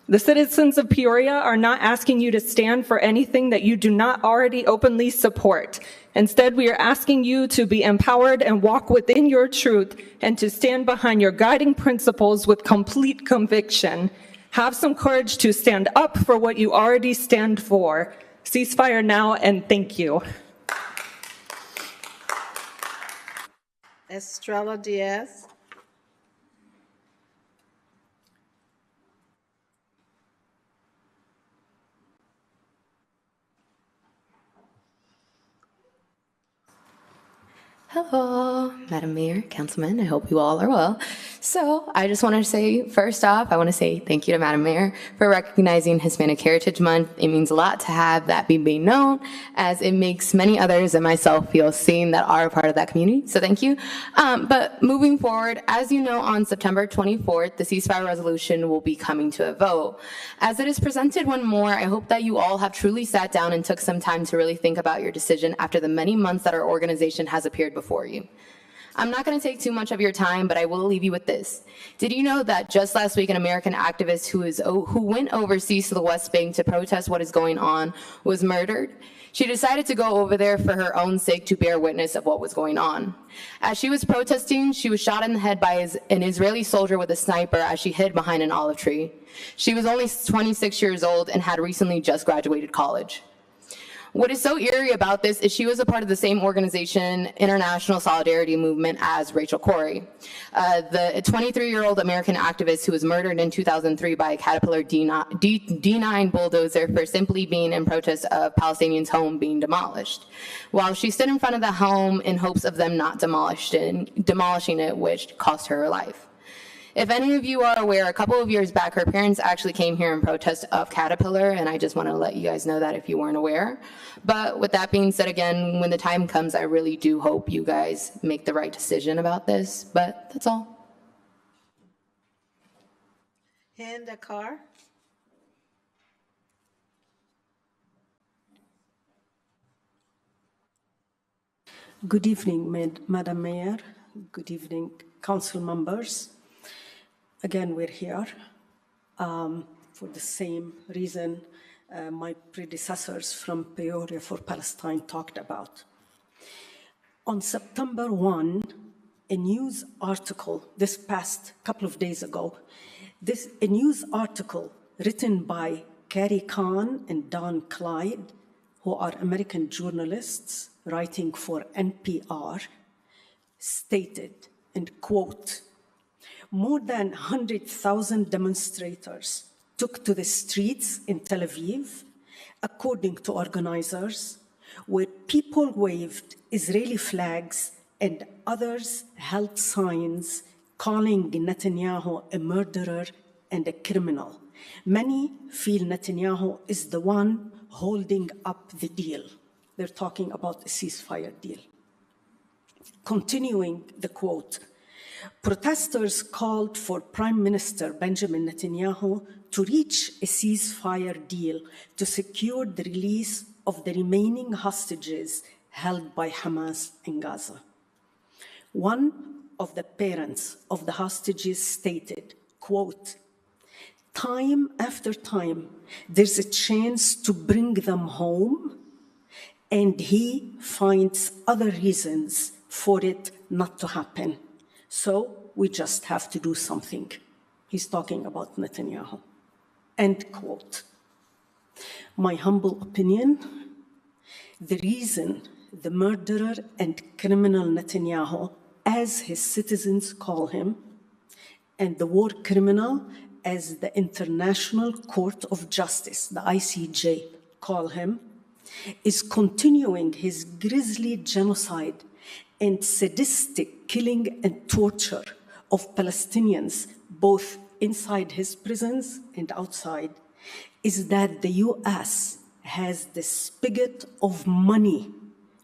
The citizens of Peoria are not asking you to stand for anything that you do not already openly support. Instead, we are asking you to be empowered and walk within your truth and to stand behind your guiding principles with complete conviction. Have some courage to stand up for what you already stand for. Ceasefire now, and thank you. Estrella Diaz. Hello, Madam Mayor, Councilman. I hope you all are well. So I just want to say, first off, I want to say thank you to Madam Mayor for recognizing Hispanic Heritage Month. It means a lot to have that be made known, as it makes many others and myself feel seen that are a part of that community. So thank you. But moving forward, as you know, on September 24th, the ceasefire resolution will be coming to a vote. As it is presented one more, I hope that you all have truly sat down and took some time to really think about your decision after the many months that our organization has appeared before you. I'm not going to take too much of your time, but I will leave you with this. Did you know that just last week, an American activist who went overseas to the West Bank to protest what is going on was murdered? She decided to go over there for her own sake to bear witness of what was going on. As she was protesting, she was shot in the head by an Israeli soldier with a sniper as she hid behind an olive tree. She was only 26 years old and had recently just graduated college. What is so eerie about this is she was a part of the same organization, International Solidarity Movement, as Rachel Corrie, the 23-year-old American activist who was murdered in 2003 by a Caterpillar D9 bulldozer for simply being in protest of Palestinians' home being demolished. While she stood in front of the home in hopes of them not demolishing it, which cost her her life. If any of you are aware, a couple of years back, her parents actually came here in protest of Caterpillar, and I just want to let you guys know that if you weren't aware. But with that being said, again, when the time comes, I really do hope you guys make the right decision about this, but that's all. Hinda Carr. Good evening, Madam Mayor. Good evening, council members. Again, we're here for the same reason my predecessors from Peoria for Palestine talked about. On September 1, a news article, this past couple of days ago, a news article written by Carrie Kahn and Don Clyde, who are American journalists writing for NPR, stated, and quote, more than 100,000 demonstrators took to the streets in Tel Aviv, according to organizers, where people waved Israeli flags and others held signs calling Netanyahu a murderer and a criminal. Many feel Netanyahu is the one holding up the deal. They're talking about a ceasefire deal. Continuing the quote, protesters called for Prime Minister Benjamin Netanyahu to reach a ceasefire deal to secure the release of the remaining hostages held by Hamas in Gaza. One of the parents of the hostages stated, quote, time after time, there's a chance to bring them home, and he finds other reasons for it not to happen. So we just have to do something. He's talking about Netanyahu. End quote. My humble opinion, the reason the murderer and criminal Netanyahu, as his citizens call him, and the war criminal, as the International Court of Justice, the ICJ, call him, is continuing his grisly genocide and sadistic killing and torture of Palestinians, both inside his prisons and outside, is that the US has the spigot of money,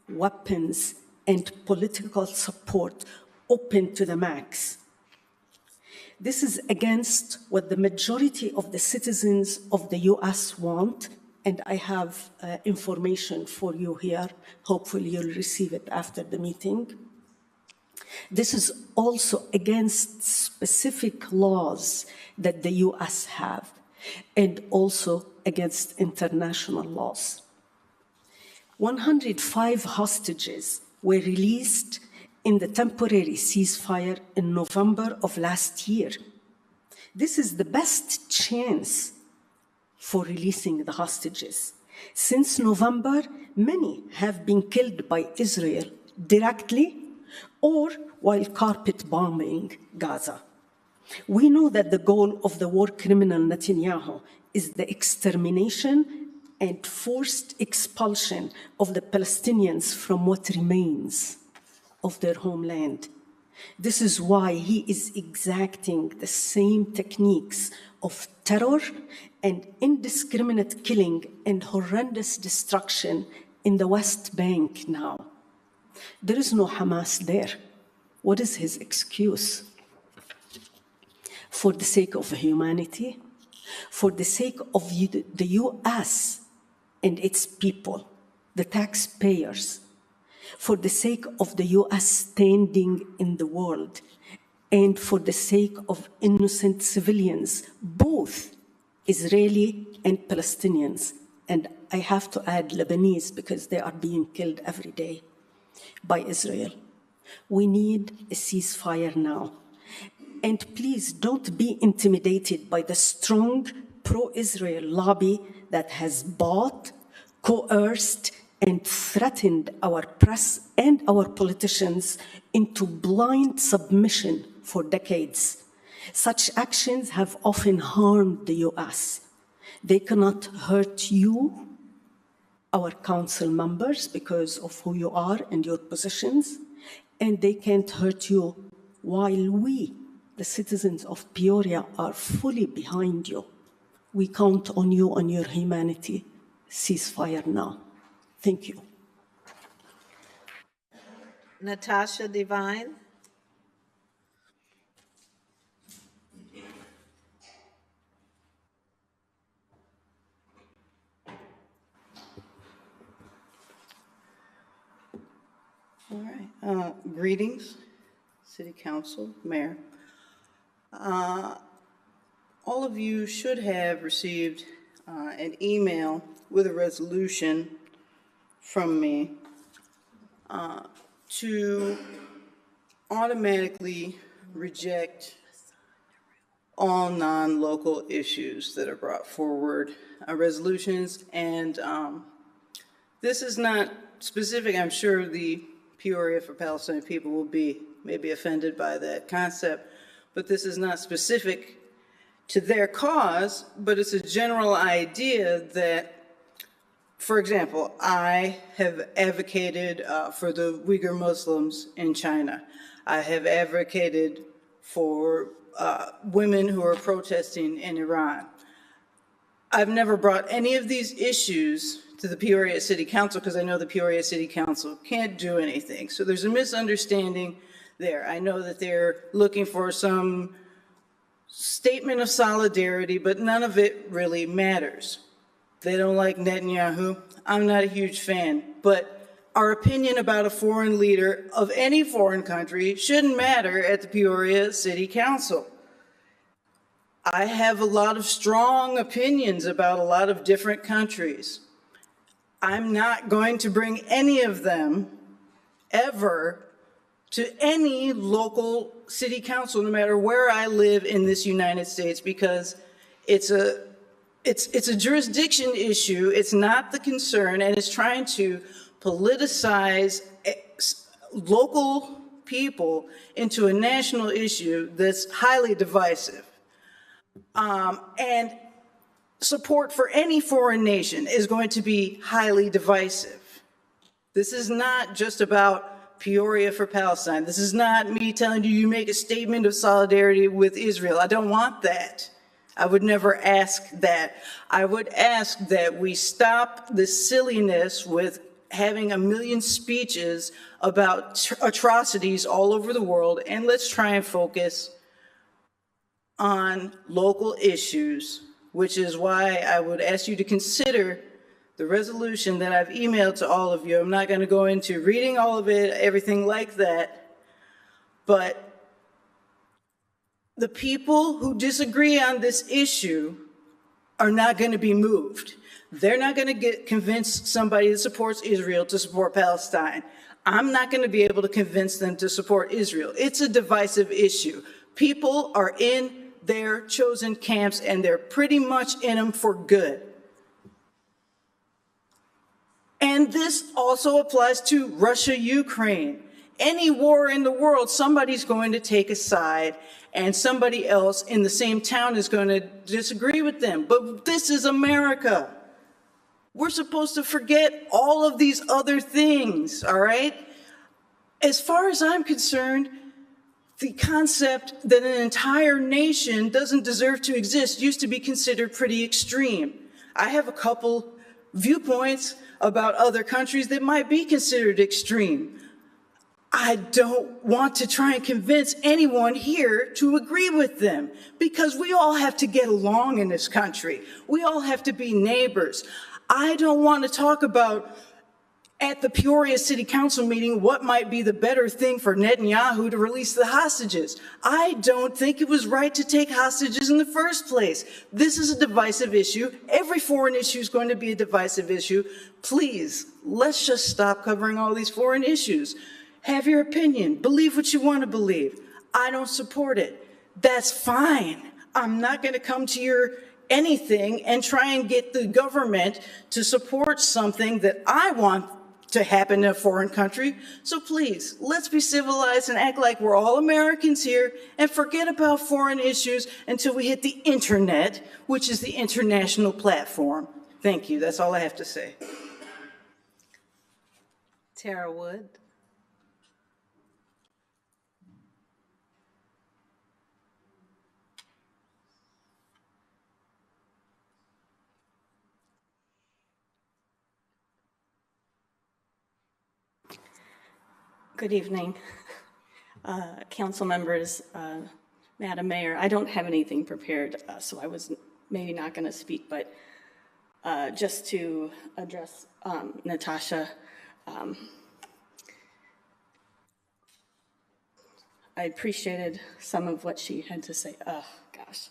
weapons, and political support open to the max. This is against what the majority of the citizens of the US want, and I have information for you here. Hopefully you'll receive it after the meeting. This is also against specific laws that the US have, and also against international laws. 105 hostages were released in the temporary ceasefire in November of last year. This is the best chance for releasing the hostages. Since November, many have been killed by Israel directly or while carpet bombing Gaza. We know that the goal of the war criminal Netanyahu is the extermination and forced expulsion of the Palestinians from what remains of their homeland. This is why he is exacting the same techniques of terror and indiscriminate killing and horrendous destruction in the West Bank now. There is no Hamas there. What is his excuse? For the sake of humanity, for the sake of the US and its people, the taxpayers, for the sake of the U.S. standing in the world, and for the sake of innocent civilians, both Israeli and Palestinians. And I have to add Lebanese because they are being killed every day by Israel. We need a ceasefire now. And please don't be intimidated by the strong pro-Israel lobby that has bought, coerced, and threatened our press and our politicians into blind submission for decades. Such actions have often harmed the US. They cannot hurt you, our council members, because of who you are and your positions, and they can't hurt you while we, the citizens of Peoria, are fully behind you. We count on you and your humanity. Ceasefire now. Thank you. Natasha Devine. All right. Greetings, City Council, Mayor. All of you should have received an email with a resolution from me to automatically reject all non-local issues that are brought forward, resolutions, and this is not specific. I'm sure the Peoria for Palestine people will be maybe offended by that concept, but this is not specific to their cause, but it's a general idea that, for example, I have advocated for the Uyghur Muslims in China. I have advocated for women who are protesting in Iran. I've never brought any of these issues to the Peoria City Council because I know the Peoria City Council can't do anything. So there's a misunderstanding there. I know that they're looking for some statement of solidarity, but none of it really matters. They don't like Netanyahu. I'm not a huge fan, but our opinion about a foreign leader of any foreign country shouldn't matter at the Peoria City Council. I have a lot of strong opinions about a lot of different countries. I'm not going to bring any of them ever to any local city council, no matter where I live in this United States, because it's a jurisdiction issue. It's not the concern, and it's trying to politicize local people into a national issue that's highly divisive. And support for any foreign nation is going to be highly divisive. This is not just about Peoria for Palestine. This is not me telling you you make a statement of solidarity with Israel. I don't want that. I would never ask that. I would ask that we stop the silliness with having a million speeches about atrocities all over the world, and let's try and focus on local issues, which is why I would ask you to consider the resolution that I've emailed to all of you. I'm not going to go into reading all of it, everything like that, but the people who disagree on this issue are not going to be moved. They're not going to convince somebody that supports Israel to support Palestine. I'm not going to be able to convince them to support Israel. It's a divisive issue. People are in their chosen camps, and they're pretty much in them for good. And this also applies to Russia, Ukraine. Any war in the world, somebody's going to take a side, and somebody else in the same town is going to disagree with them. But this is America. We're supposed to forget all of these other things, all right? As far as I'm concerned, the concept that an entire nation doesn't deserve to exist used to be considered pretty extreme. I have a couple viewpoints about other countries that might be considered extreme. I don't want to try and convince anyone here to agree with them, because we all have to get along in this country. We all have to be neighbors. I don't want to talk about at the Peoria City Council meeting what might be the better thing for Netanyahu to release the hostages. I don't think it was right to take hostages in the first place. This is a divisive issue. Every foreign issue is going to be a divisive issue. Please, let's just stop covering all these foreign issues. Have your opinion. Believe what you want to believe. I don't support it. That's fine. I'm not going to come to your anything and try and get the government to support something that I want to happen in a foreign country. So please, let's be civilized and act like we're all Americans here and forget about foreign issues until we hit the internet, which is the international platform. Thank you. That's all I have to say. Tara Wood. Good evening, council members, Madam Mayor. I don't have anything prepared, so I was maybe not going to speak, but just to address Natasha, I appreciated some of what she had to say. Oh, gosh.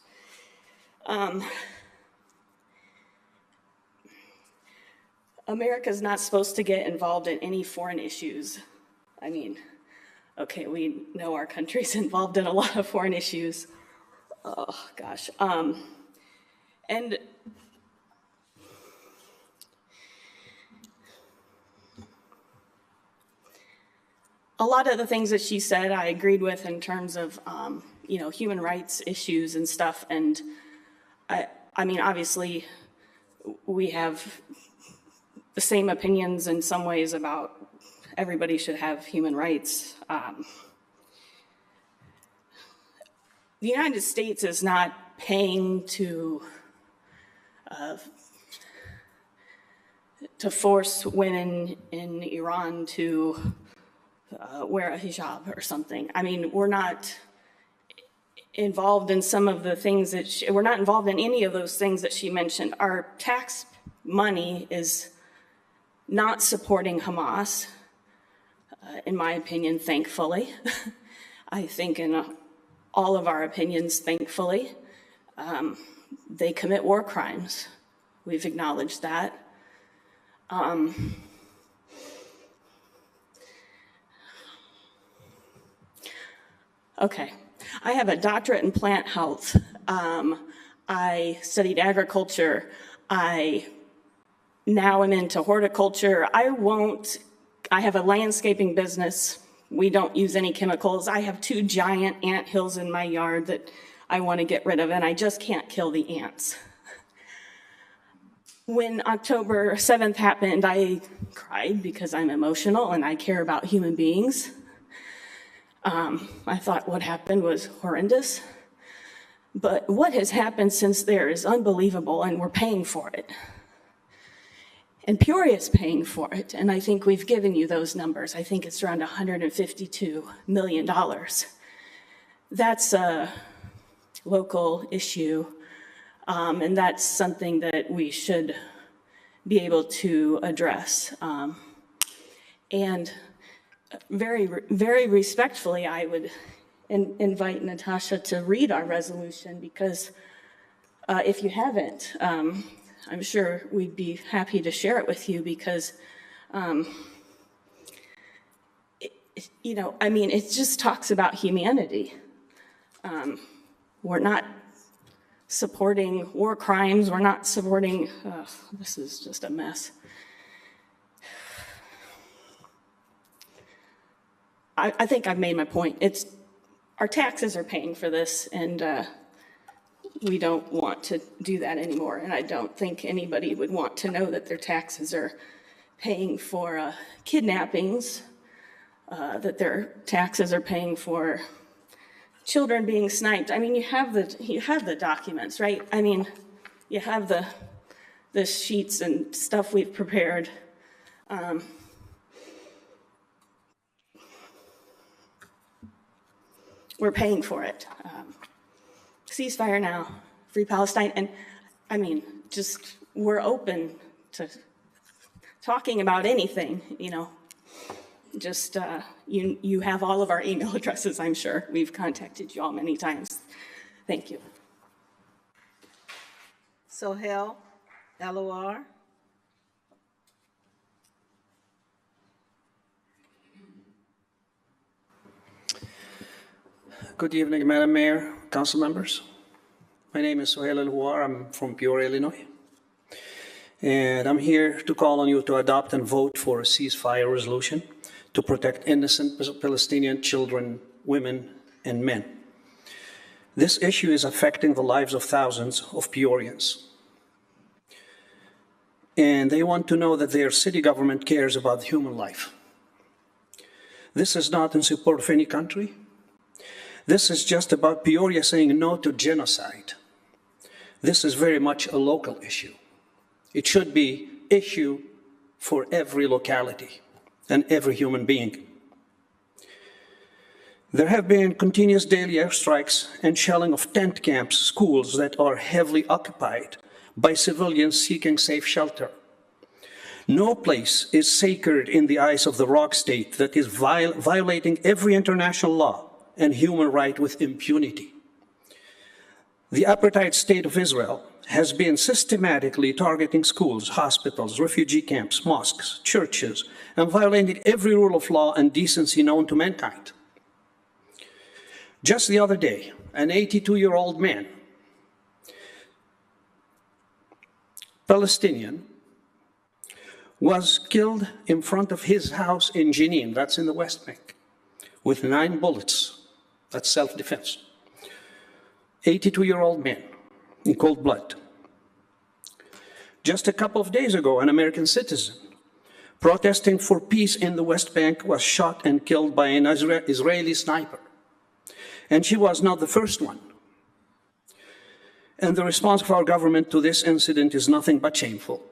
America's not supposed to get involved in any foreign issues. I mean, okay, we know our country's involved in a lot of foreign issues. Oh, gosh. And a lot of the things that she said, I agreed with in terms of, you know, human rights issues and stuff. And I mean, obviously, we have the same opinions in some ways about everybody should have human rights. The United States is not paying to force women in Iran to wear a hijab or something. I mean, we're not involved in some of the things that we're not involved in any of those things that she mentioned. Our tax money is not supporting Hamas. In my opinion, thankfully. I think in all of our opinions, thankfully, they commit war crimes. We've acknowledged that. Okay, I have a doctorate in plant health. I studied agriculture. I now am into horticulture. I have a landscaping business. We don't use any chemicals. I have 2 giant ant hills in my yard that I want to get rid of, and I just can't kill the ants. When October 7th happened, I cried because I'm emotional and I care about human beings. I thought what happened was horrendous. But what has happened since there is unbelievable, and we're paying for it. And Peoria is paying for it, and I think we've given you those numbers. I think it's around $152 million. That's a local issue, and that's something that we should be able to address. And very, very respectfully, I would invite Natasha to read our resolution, because if you haven't, I'm sure we'd be happy to share it with you, because, you know, I mean, it just talks about humanity. We're not supporting war crimes. We're not supporting, this is just a mess. I think I've made my point. Our taxes are paying for this, and we don't want to do that anymore. And I don't think anybody would want to know that their taxes are paying for kidnappings, that their taxes are paying for children being sniped. I mean, you have the documents, right? I mean, you have the sheets and stuff we've prepared. We're paying for it. Ceasefire now, free Palestine, and I mean, just we're open to talking about anything, just you have all of our email addresses, I'm sure. We've contacted you all many times. Thank you. Sohail Elouar. Good evening, Madam Mayor, council members. My name is Sohail Elouar. I'm from Peoria, Illinois. And I'm here to call on you to adopt and vote for a ceasefire resolution to protect innocent Palestinian children, women, and men. This issue is affecting the lives of thousands of Peorians. And they want to know that their city government cares about human life. This is not in support of any country. This is just about Peoria saying no to genocide. This is very much a local issue. It should be an issue for every locality and every human being. There have been continuous daily airstrikes and shelling of tent camps, schools that are heavily occupied by civilians seeking safe shelter. No place is sacred in the eyes of the rock state that is violating every international law and human right with impunity. The apartheid state of Israel has been systematically targeting schools, hospitals, refugee camps, mosques, churches, and violating every rule of law and decency known to mankind. Just the other day, an 82-year-old man, Palestinian, was killed in front of his house in Jenin, that's in the West Bank, with 9 bullets. That's self-defense. 82-year-old man in cold blood. Just a couple of days ago, an American citizen protesting for peace in the West Bank was shot and killed by an Israeli sniper. And she was not the first one. And the response of our government to this incident is nothing but shameful,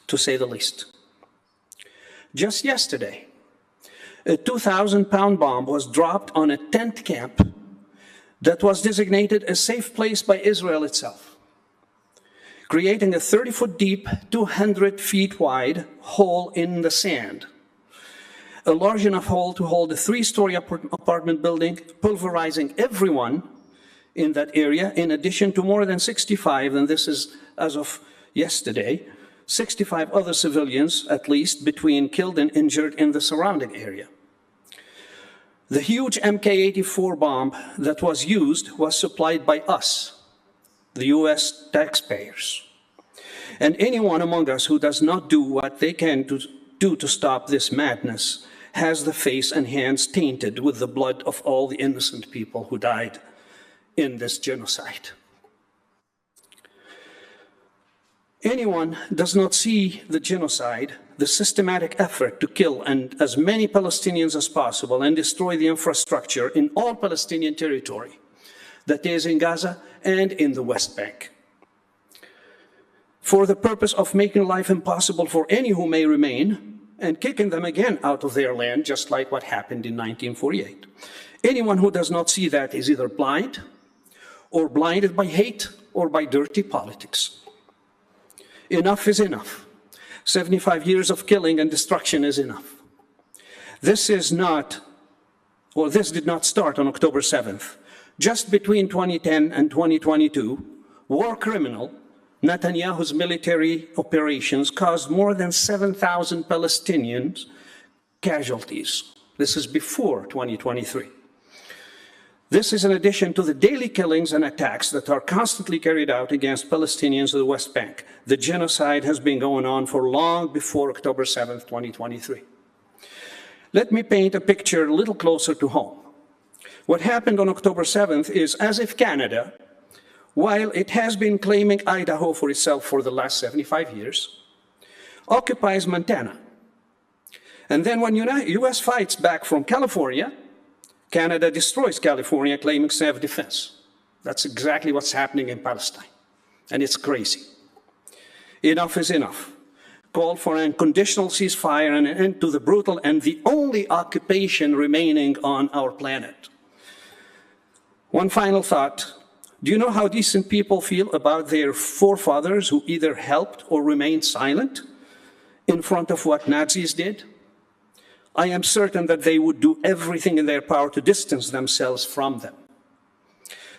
to say the least. Just yesterday, a 2,000-pound bomb was dropped on a tent camp that was designated a safe place by Israel itself, creating a 30-foot deep, 200 feet wide hole in the sand. A large enough hole to hold a 3-story apartment building, pulverizing everyone in that area, in addition to more than 65, and this is as of yesterday, 65 other civilians, at least, between killed and injured in the surrounding area. The huge Mk-84 bomb that was used was supplied by us, the US taxpayers. And anyone among us who does not do what they can do to stop this madness has the face and hands tainted with the blood of all the innocent people who died in this genocide. Anyone does not see the genocide, the systematic effort to kill as many Palestinians as possible and destroy the infrastructure in all Palestinian territory, that is in Gaza and in the West Bank, for the purpose of making life impossible for any who may remain and kicking them again out of their land, just like what happened in 1948. Anyone who does not see that is either blind or blinded by hate or by dirty politics. Enough is enough. 75 years of killing and destruction is enough. This did not start on October 7th. Just between 2010 and 2022, war criminal Netanyahu's military operations caused more than 7,000 Palestinians casualties. This is before 2023. This is in addition to the daily killings and attacks that are constantly carried out against Palestinians in the West Bank. The genocide has been going on for long before October 7th, 2023. Let me paint a picture a little closer to home. What happened on October 7th is as if Canada, while it has been claiming Idaho for itself for the last 75 years, occupies Montana. And then when US fights back from California, Canada destroys California, claiming self-defense. That's exactly what's happening in Palestine. And it's crazy. Enough is enough. Call for an unconditional ceasefire and an end to the brutal and the only occupation remaining on our planet. One final thought. Do you know how decent people feel about their forefathers who either helped or remained silent in front of what Nazis did, I am certain that they would do everything in their power to distance themselves from them.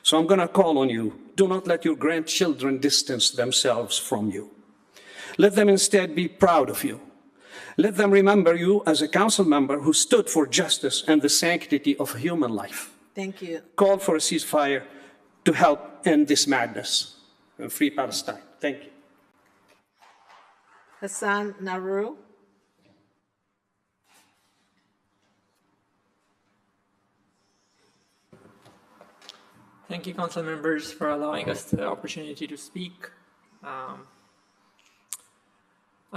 So I'm going to call on you, do not let your grandchildren distance themselves from you. Let them instead be proud of you. Let them remember you as a council member who stood for justice and the sanctity of human life. Thank you. Call for a ceasefire to help end this madness and free Palestine. Thank you. Hassan Naru. Thank you, council members, for allowing us the opportunity to speak. I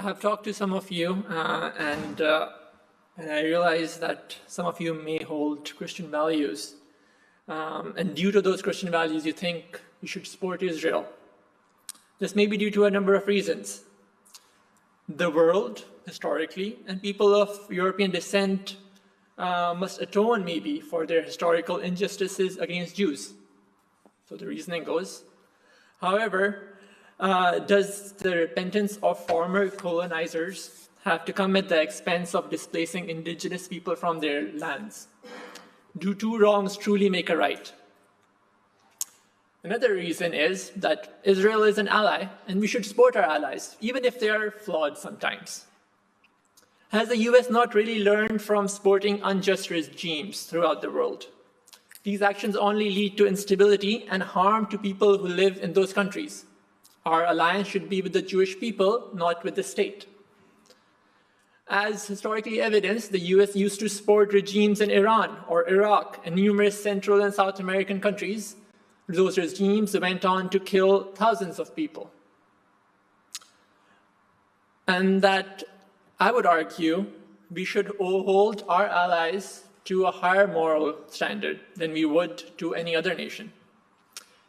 have talked to some of you, and I realize that some of you may hold Christian values. And due to those Christian values, you think you should support Israel. This may be due to a number of reasons. The world, historically, and people of European descent must atone, maybe, for their historical injustices against Jews. So the reasoning goes. However, does the repentance of former colonizers have to come at the expense of displacing indigenous people from their lands? Do two wrongs truly make a right? Another reason is that Israel is an ally, and we should support our allies, even if they are flawed sometimes. Has the US not really learned from supporting unjust regimes throughout the world? These actions only lead to instability and harm to people who live in those countries. Our alliance should be with the Jewish people, not with the state. As historically evidenced, the US used to support regimes in Iran or Iraq and numerous Central and South American countries. Those regimes went on to kill thousands of people. And that, I would argue, we should hold our allies to a higher moral standard than we would to any other nation.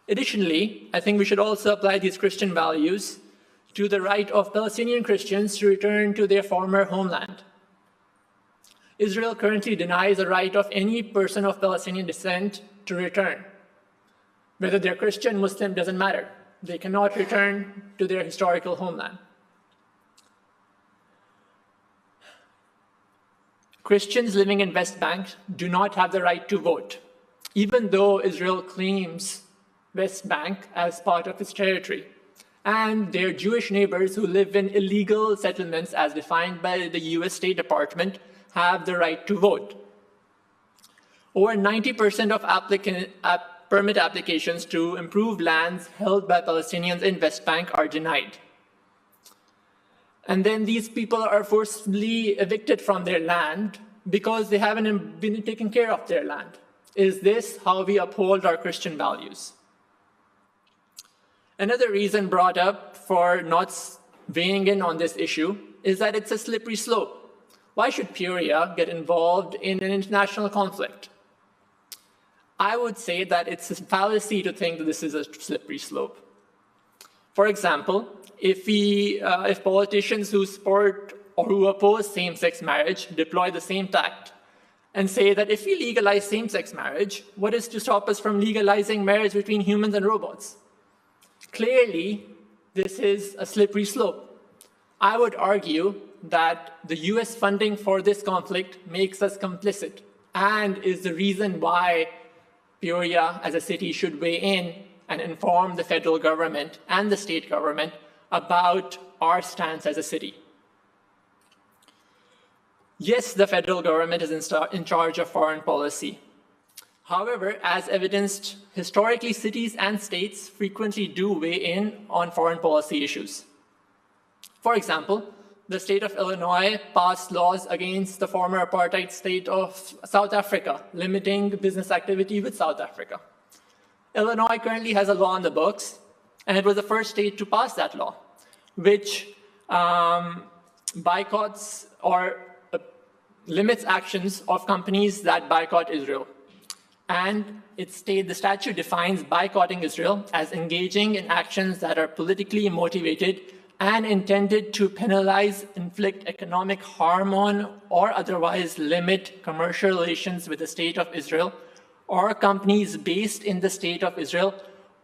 Additionally, I think we should also apply these Christian values to the right of Palestinian Christians to return to their former homeland. Israel currently denies the right of any person of Palestinian descent to return. Whether they're Christian, Muslim, doesn't matter. They cannot return to their historical homeland. Christians living in West Bank do not have the right to vote, even though Israel claims West Bank as part of its territory, and their Jewish neighbors who live in illegal settlements as defined by the US State Department have the right to vote. Over 90% of permit applications to improve lands held by Palestinians in West Bank are denied. And then these people are forcibly evicted from their land because they haven't been taking care of their land. Is this how we uphold our Christian values? Another reason brought up for not weighing in on this issue is that it's a slippery slope. Why should Peoria get involved in an international conflict? I would say that it's a fallacy to think that this is a slippery slope. For example, if politicians who support or who oppose same-sex marriage deploy the same tact and say that if we legalize same-sex marriage, what is to stop us from legalizing marriage between humans and robots? Clearly, this is a slippery slope. I would argue that the US funding for this conflict makes us complicit and is the reason why Peoria as a city should weigh in and inform the federal government and the state government about our stance as a city. Yes, the federal government is in charge of foreign policy. However, as evidenced, historically, cities and states frequently do weigh in on foreign policy issues. For example, the state of Illinois passed laws against the former apartheid state of South Africa, limiting business activity with South Africa. Illinois currently has a law on the books, and it was the first state to pass that law, which boycotts or limits actions of companies that boycott Israel. And the statute defines boycotting Israel as engaging in actions that are politically motivated and intended to penalize, inflict economic harm on, or otherwise limit commercial relations with the state of Israel, or companies based in the state of Israel,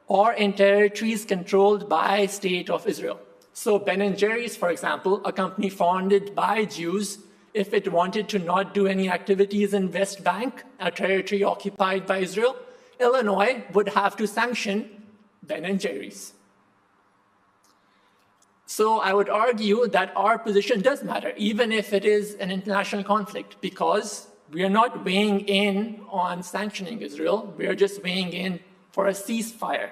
or in territories controlled by state of Israel. So Ben & Jerry's, for example, a company founded by Jews, if it wanted to not do any activities in West Bank, a territory occupied by Israel, Illinois would have to sanction Ben & Jerry's. So I would argue that our position does matter, even if it is an international conflict, because we are not weighing in on sanctioning Israel. We are just weighing in for a ceasefire.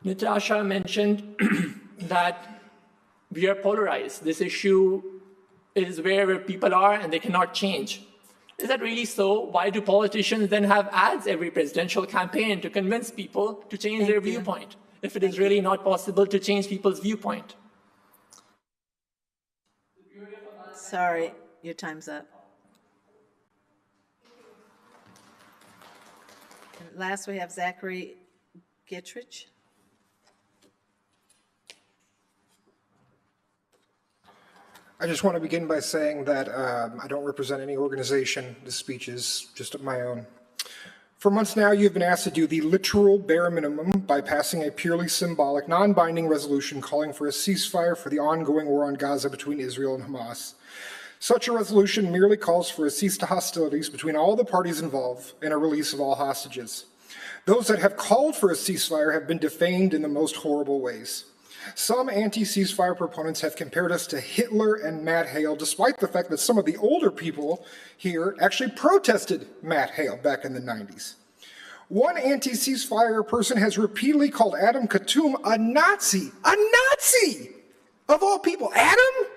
Natasha mentioned that we are polarized. This issue is where people are and they cannot change. Is that really so? Why do politicians then have ads every presidential campaign to convince people to change their viewpoint, if it is really not possible to change people's viewpoint? Sorry, your time's up. And last, we have Zachary Gittrich. I just want to begin by saying that I don't represent any organization. This speech is just of my own. For months now, you've been asked to do the literal bare minimum by passing a purely symbolic, non-binding resolution calling for a ceasefire for the ongoing war on Gaza between Israel and Hamas. Such a resolution merely calls for a cease to hostilities between all the parties involved and a release of all hostages. Those that have called for a ceasefire have been defamed in the most horrible ways. Some anti-ceasefire proponents have compared us to Hitler and Matt Hale, despite the fact that some of the older people here actually protested Matt Hale back in the 90s. One anti-ceasefire person has repeatedly called Adam Khatum a Nazi. A Nazi! Of all people. Adam?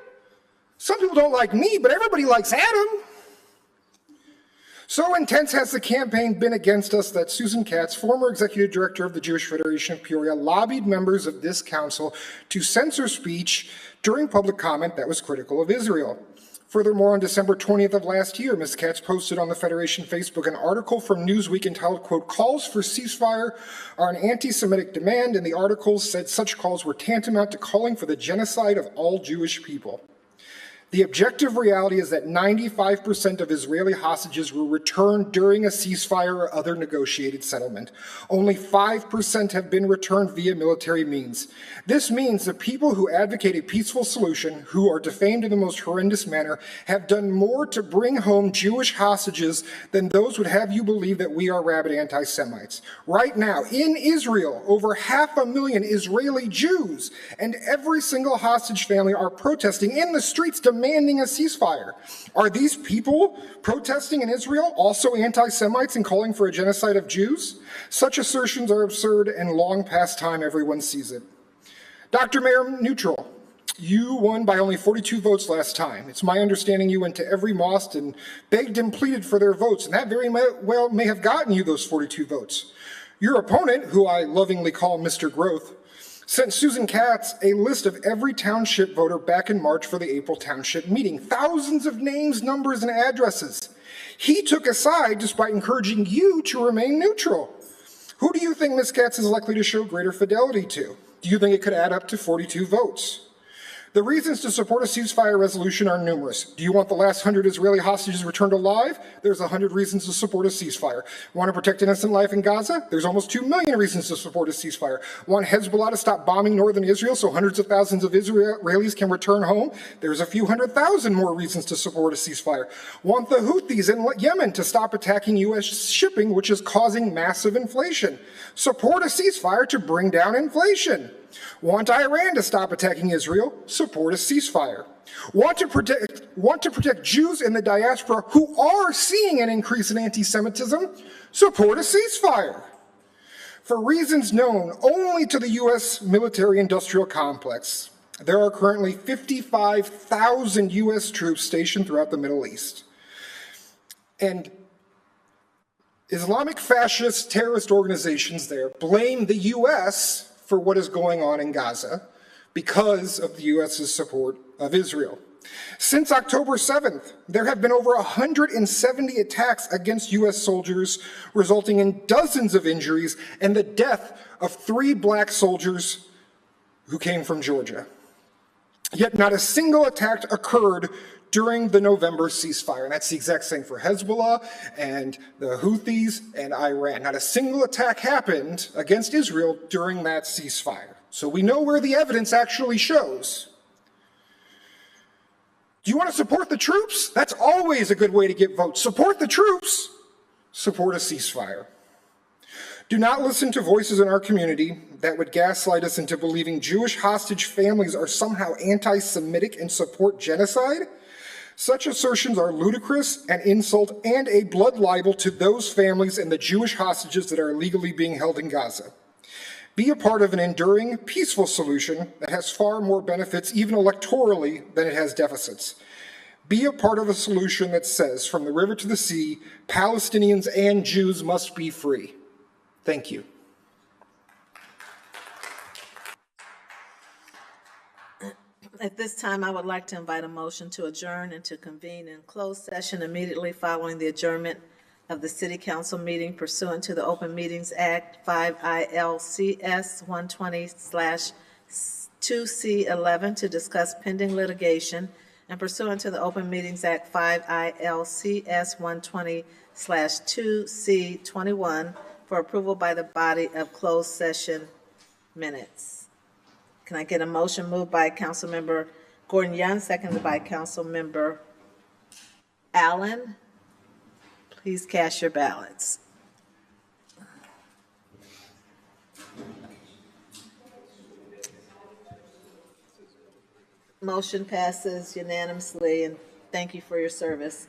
Some people don't like me, but everybody likes Adam. So intense has the campaign been against us that Susan Katz, former executive director of the Jewish Federation of Peoria, lobbied members of this council to censor speech during public comment that was critical of Israel. Furthermore, on December 20th of last year, Ms. Katz posted on the Federation Facebook an article from Newsweek entitled, quote, "Calls for ceasefire are an anti-Semitic demand," and the article said such calls were tantamount to calling for the genocide of all Jewish people. The objective reality is that 95% of Israeli hostages were returned during a ceasefire or other negotiated settlement. Only 5% have been returned via military means. This means the people who advocate a peaceful solution, who are defamed in the most horrendous manner, have done more to bring home Jewish hostages than those would have you believe that we are rabid anti-Semites. Right now, in Israel, over 500,000 Israeli Jews and every single hostage family are protesting in the streets demanding a ceasefire. Are these people protesting in Israel also anti-Semites and calling for a genocide of Jews? Such assertions are absurd and long past time everyone sees it. Dr. Mayor Neutral, you won by only 42 votes last time. It's my understanding you went to every mosque and begged and pleaded for their votes, and that very well may have gotten you those 42 votes. Your opponent, who I lovingly call Mr. Growth, sent Susan Katz a list of every township voter back in March for the April township meeting. Thousands of names, numbers, and addresses. He took a side despite encouraging you to remain neutral. Who do you think Ms. Katz is likely to show greater fidelity to? Do you think it could add up to 42 votes? The reasons to support a ceasefire resolution are numerous. Do you want the last 100 Israeli hostages returned alive? There's 100 reasons to support a ceasefire. Want to protect innocent life in Gaza? There's almost 2 million reasons to support a ceasefire. Want Hezbollah to stop bombing northern Israel so hundreds of thousands of Israelis can return home? There's a few 100,000 more reasons to support a ceasefire. Want the Houthis in Yemen to stop attacking U.S. shipping, which is causing massive inflation? Support a ceasefire to bring down inflation. Want Iran to stop attacking Israel? Support a ceasefire. Want to protect Jews in the diaspora who are seeing an increase in anti-Semitism? Support a ceasefire. For reasons known only to the U.S. military-industrial complex, there are currently 55,000 U.S. troops stationed throughout the Middle East. And Islamic fascist terrorist organizations there blame the U.S. for what is going on in Gaza because of the U.S.'s support of Israel. Since October 7th, there have been over 170 attacks against U.S. soldiers, resulting in dozens of injuries and the death of 3 black soldiers who came from Georgia. Yet not a single attack occurred during the November ceasefire. And that's the exact same for Hezbollah and the Houthis and Iran. Not a single attack happened against Israel during that ceasefire. so we know where the evidence actually shows. Do you want to support the troops? That's always a good way to get votes. Support the troops. Support a ceasefire. Do not listen to voices in our community that would gaslight us into believing Jewish hostage families are somehow anti-Semitic and support genocide. Such assertions are ludicrous, an insult, and a blood libel to those families and the Jewish hostages that are illegally being held in Gaza. Be a part of an enduring, peaceful solution that has far more benefits, even electorally, than it has deficits. Be a part of a solution that says, from the river to the sea, Palestinians and Jews must be free. Thank you. At this time, I would like to invite a motion to adjourn and to convene in closed session immediately following the adjournment of the City Council meeting pursuant to the Open Meetings Act 5 ILCS 120/2C11 to discuss pending litigation, and pursuant to the Open Meetings Act 5 ILCS 120/2C21 for approval by the body of closed session minutes. Can I get a motion moved by Councilmember Gordon Young, seconded by Councilmember Allen? Please cast your ballots. Motion passes unanimously, and thank you for your service.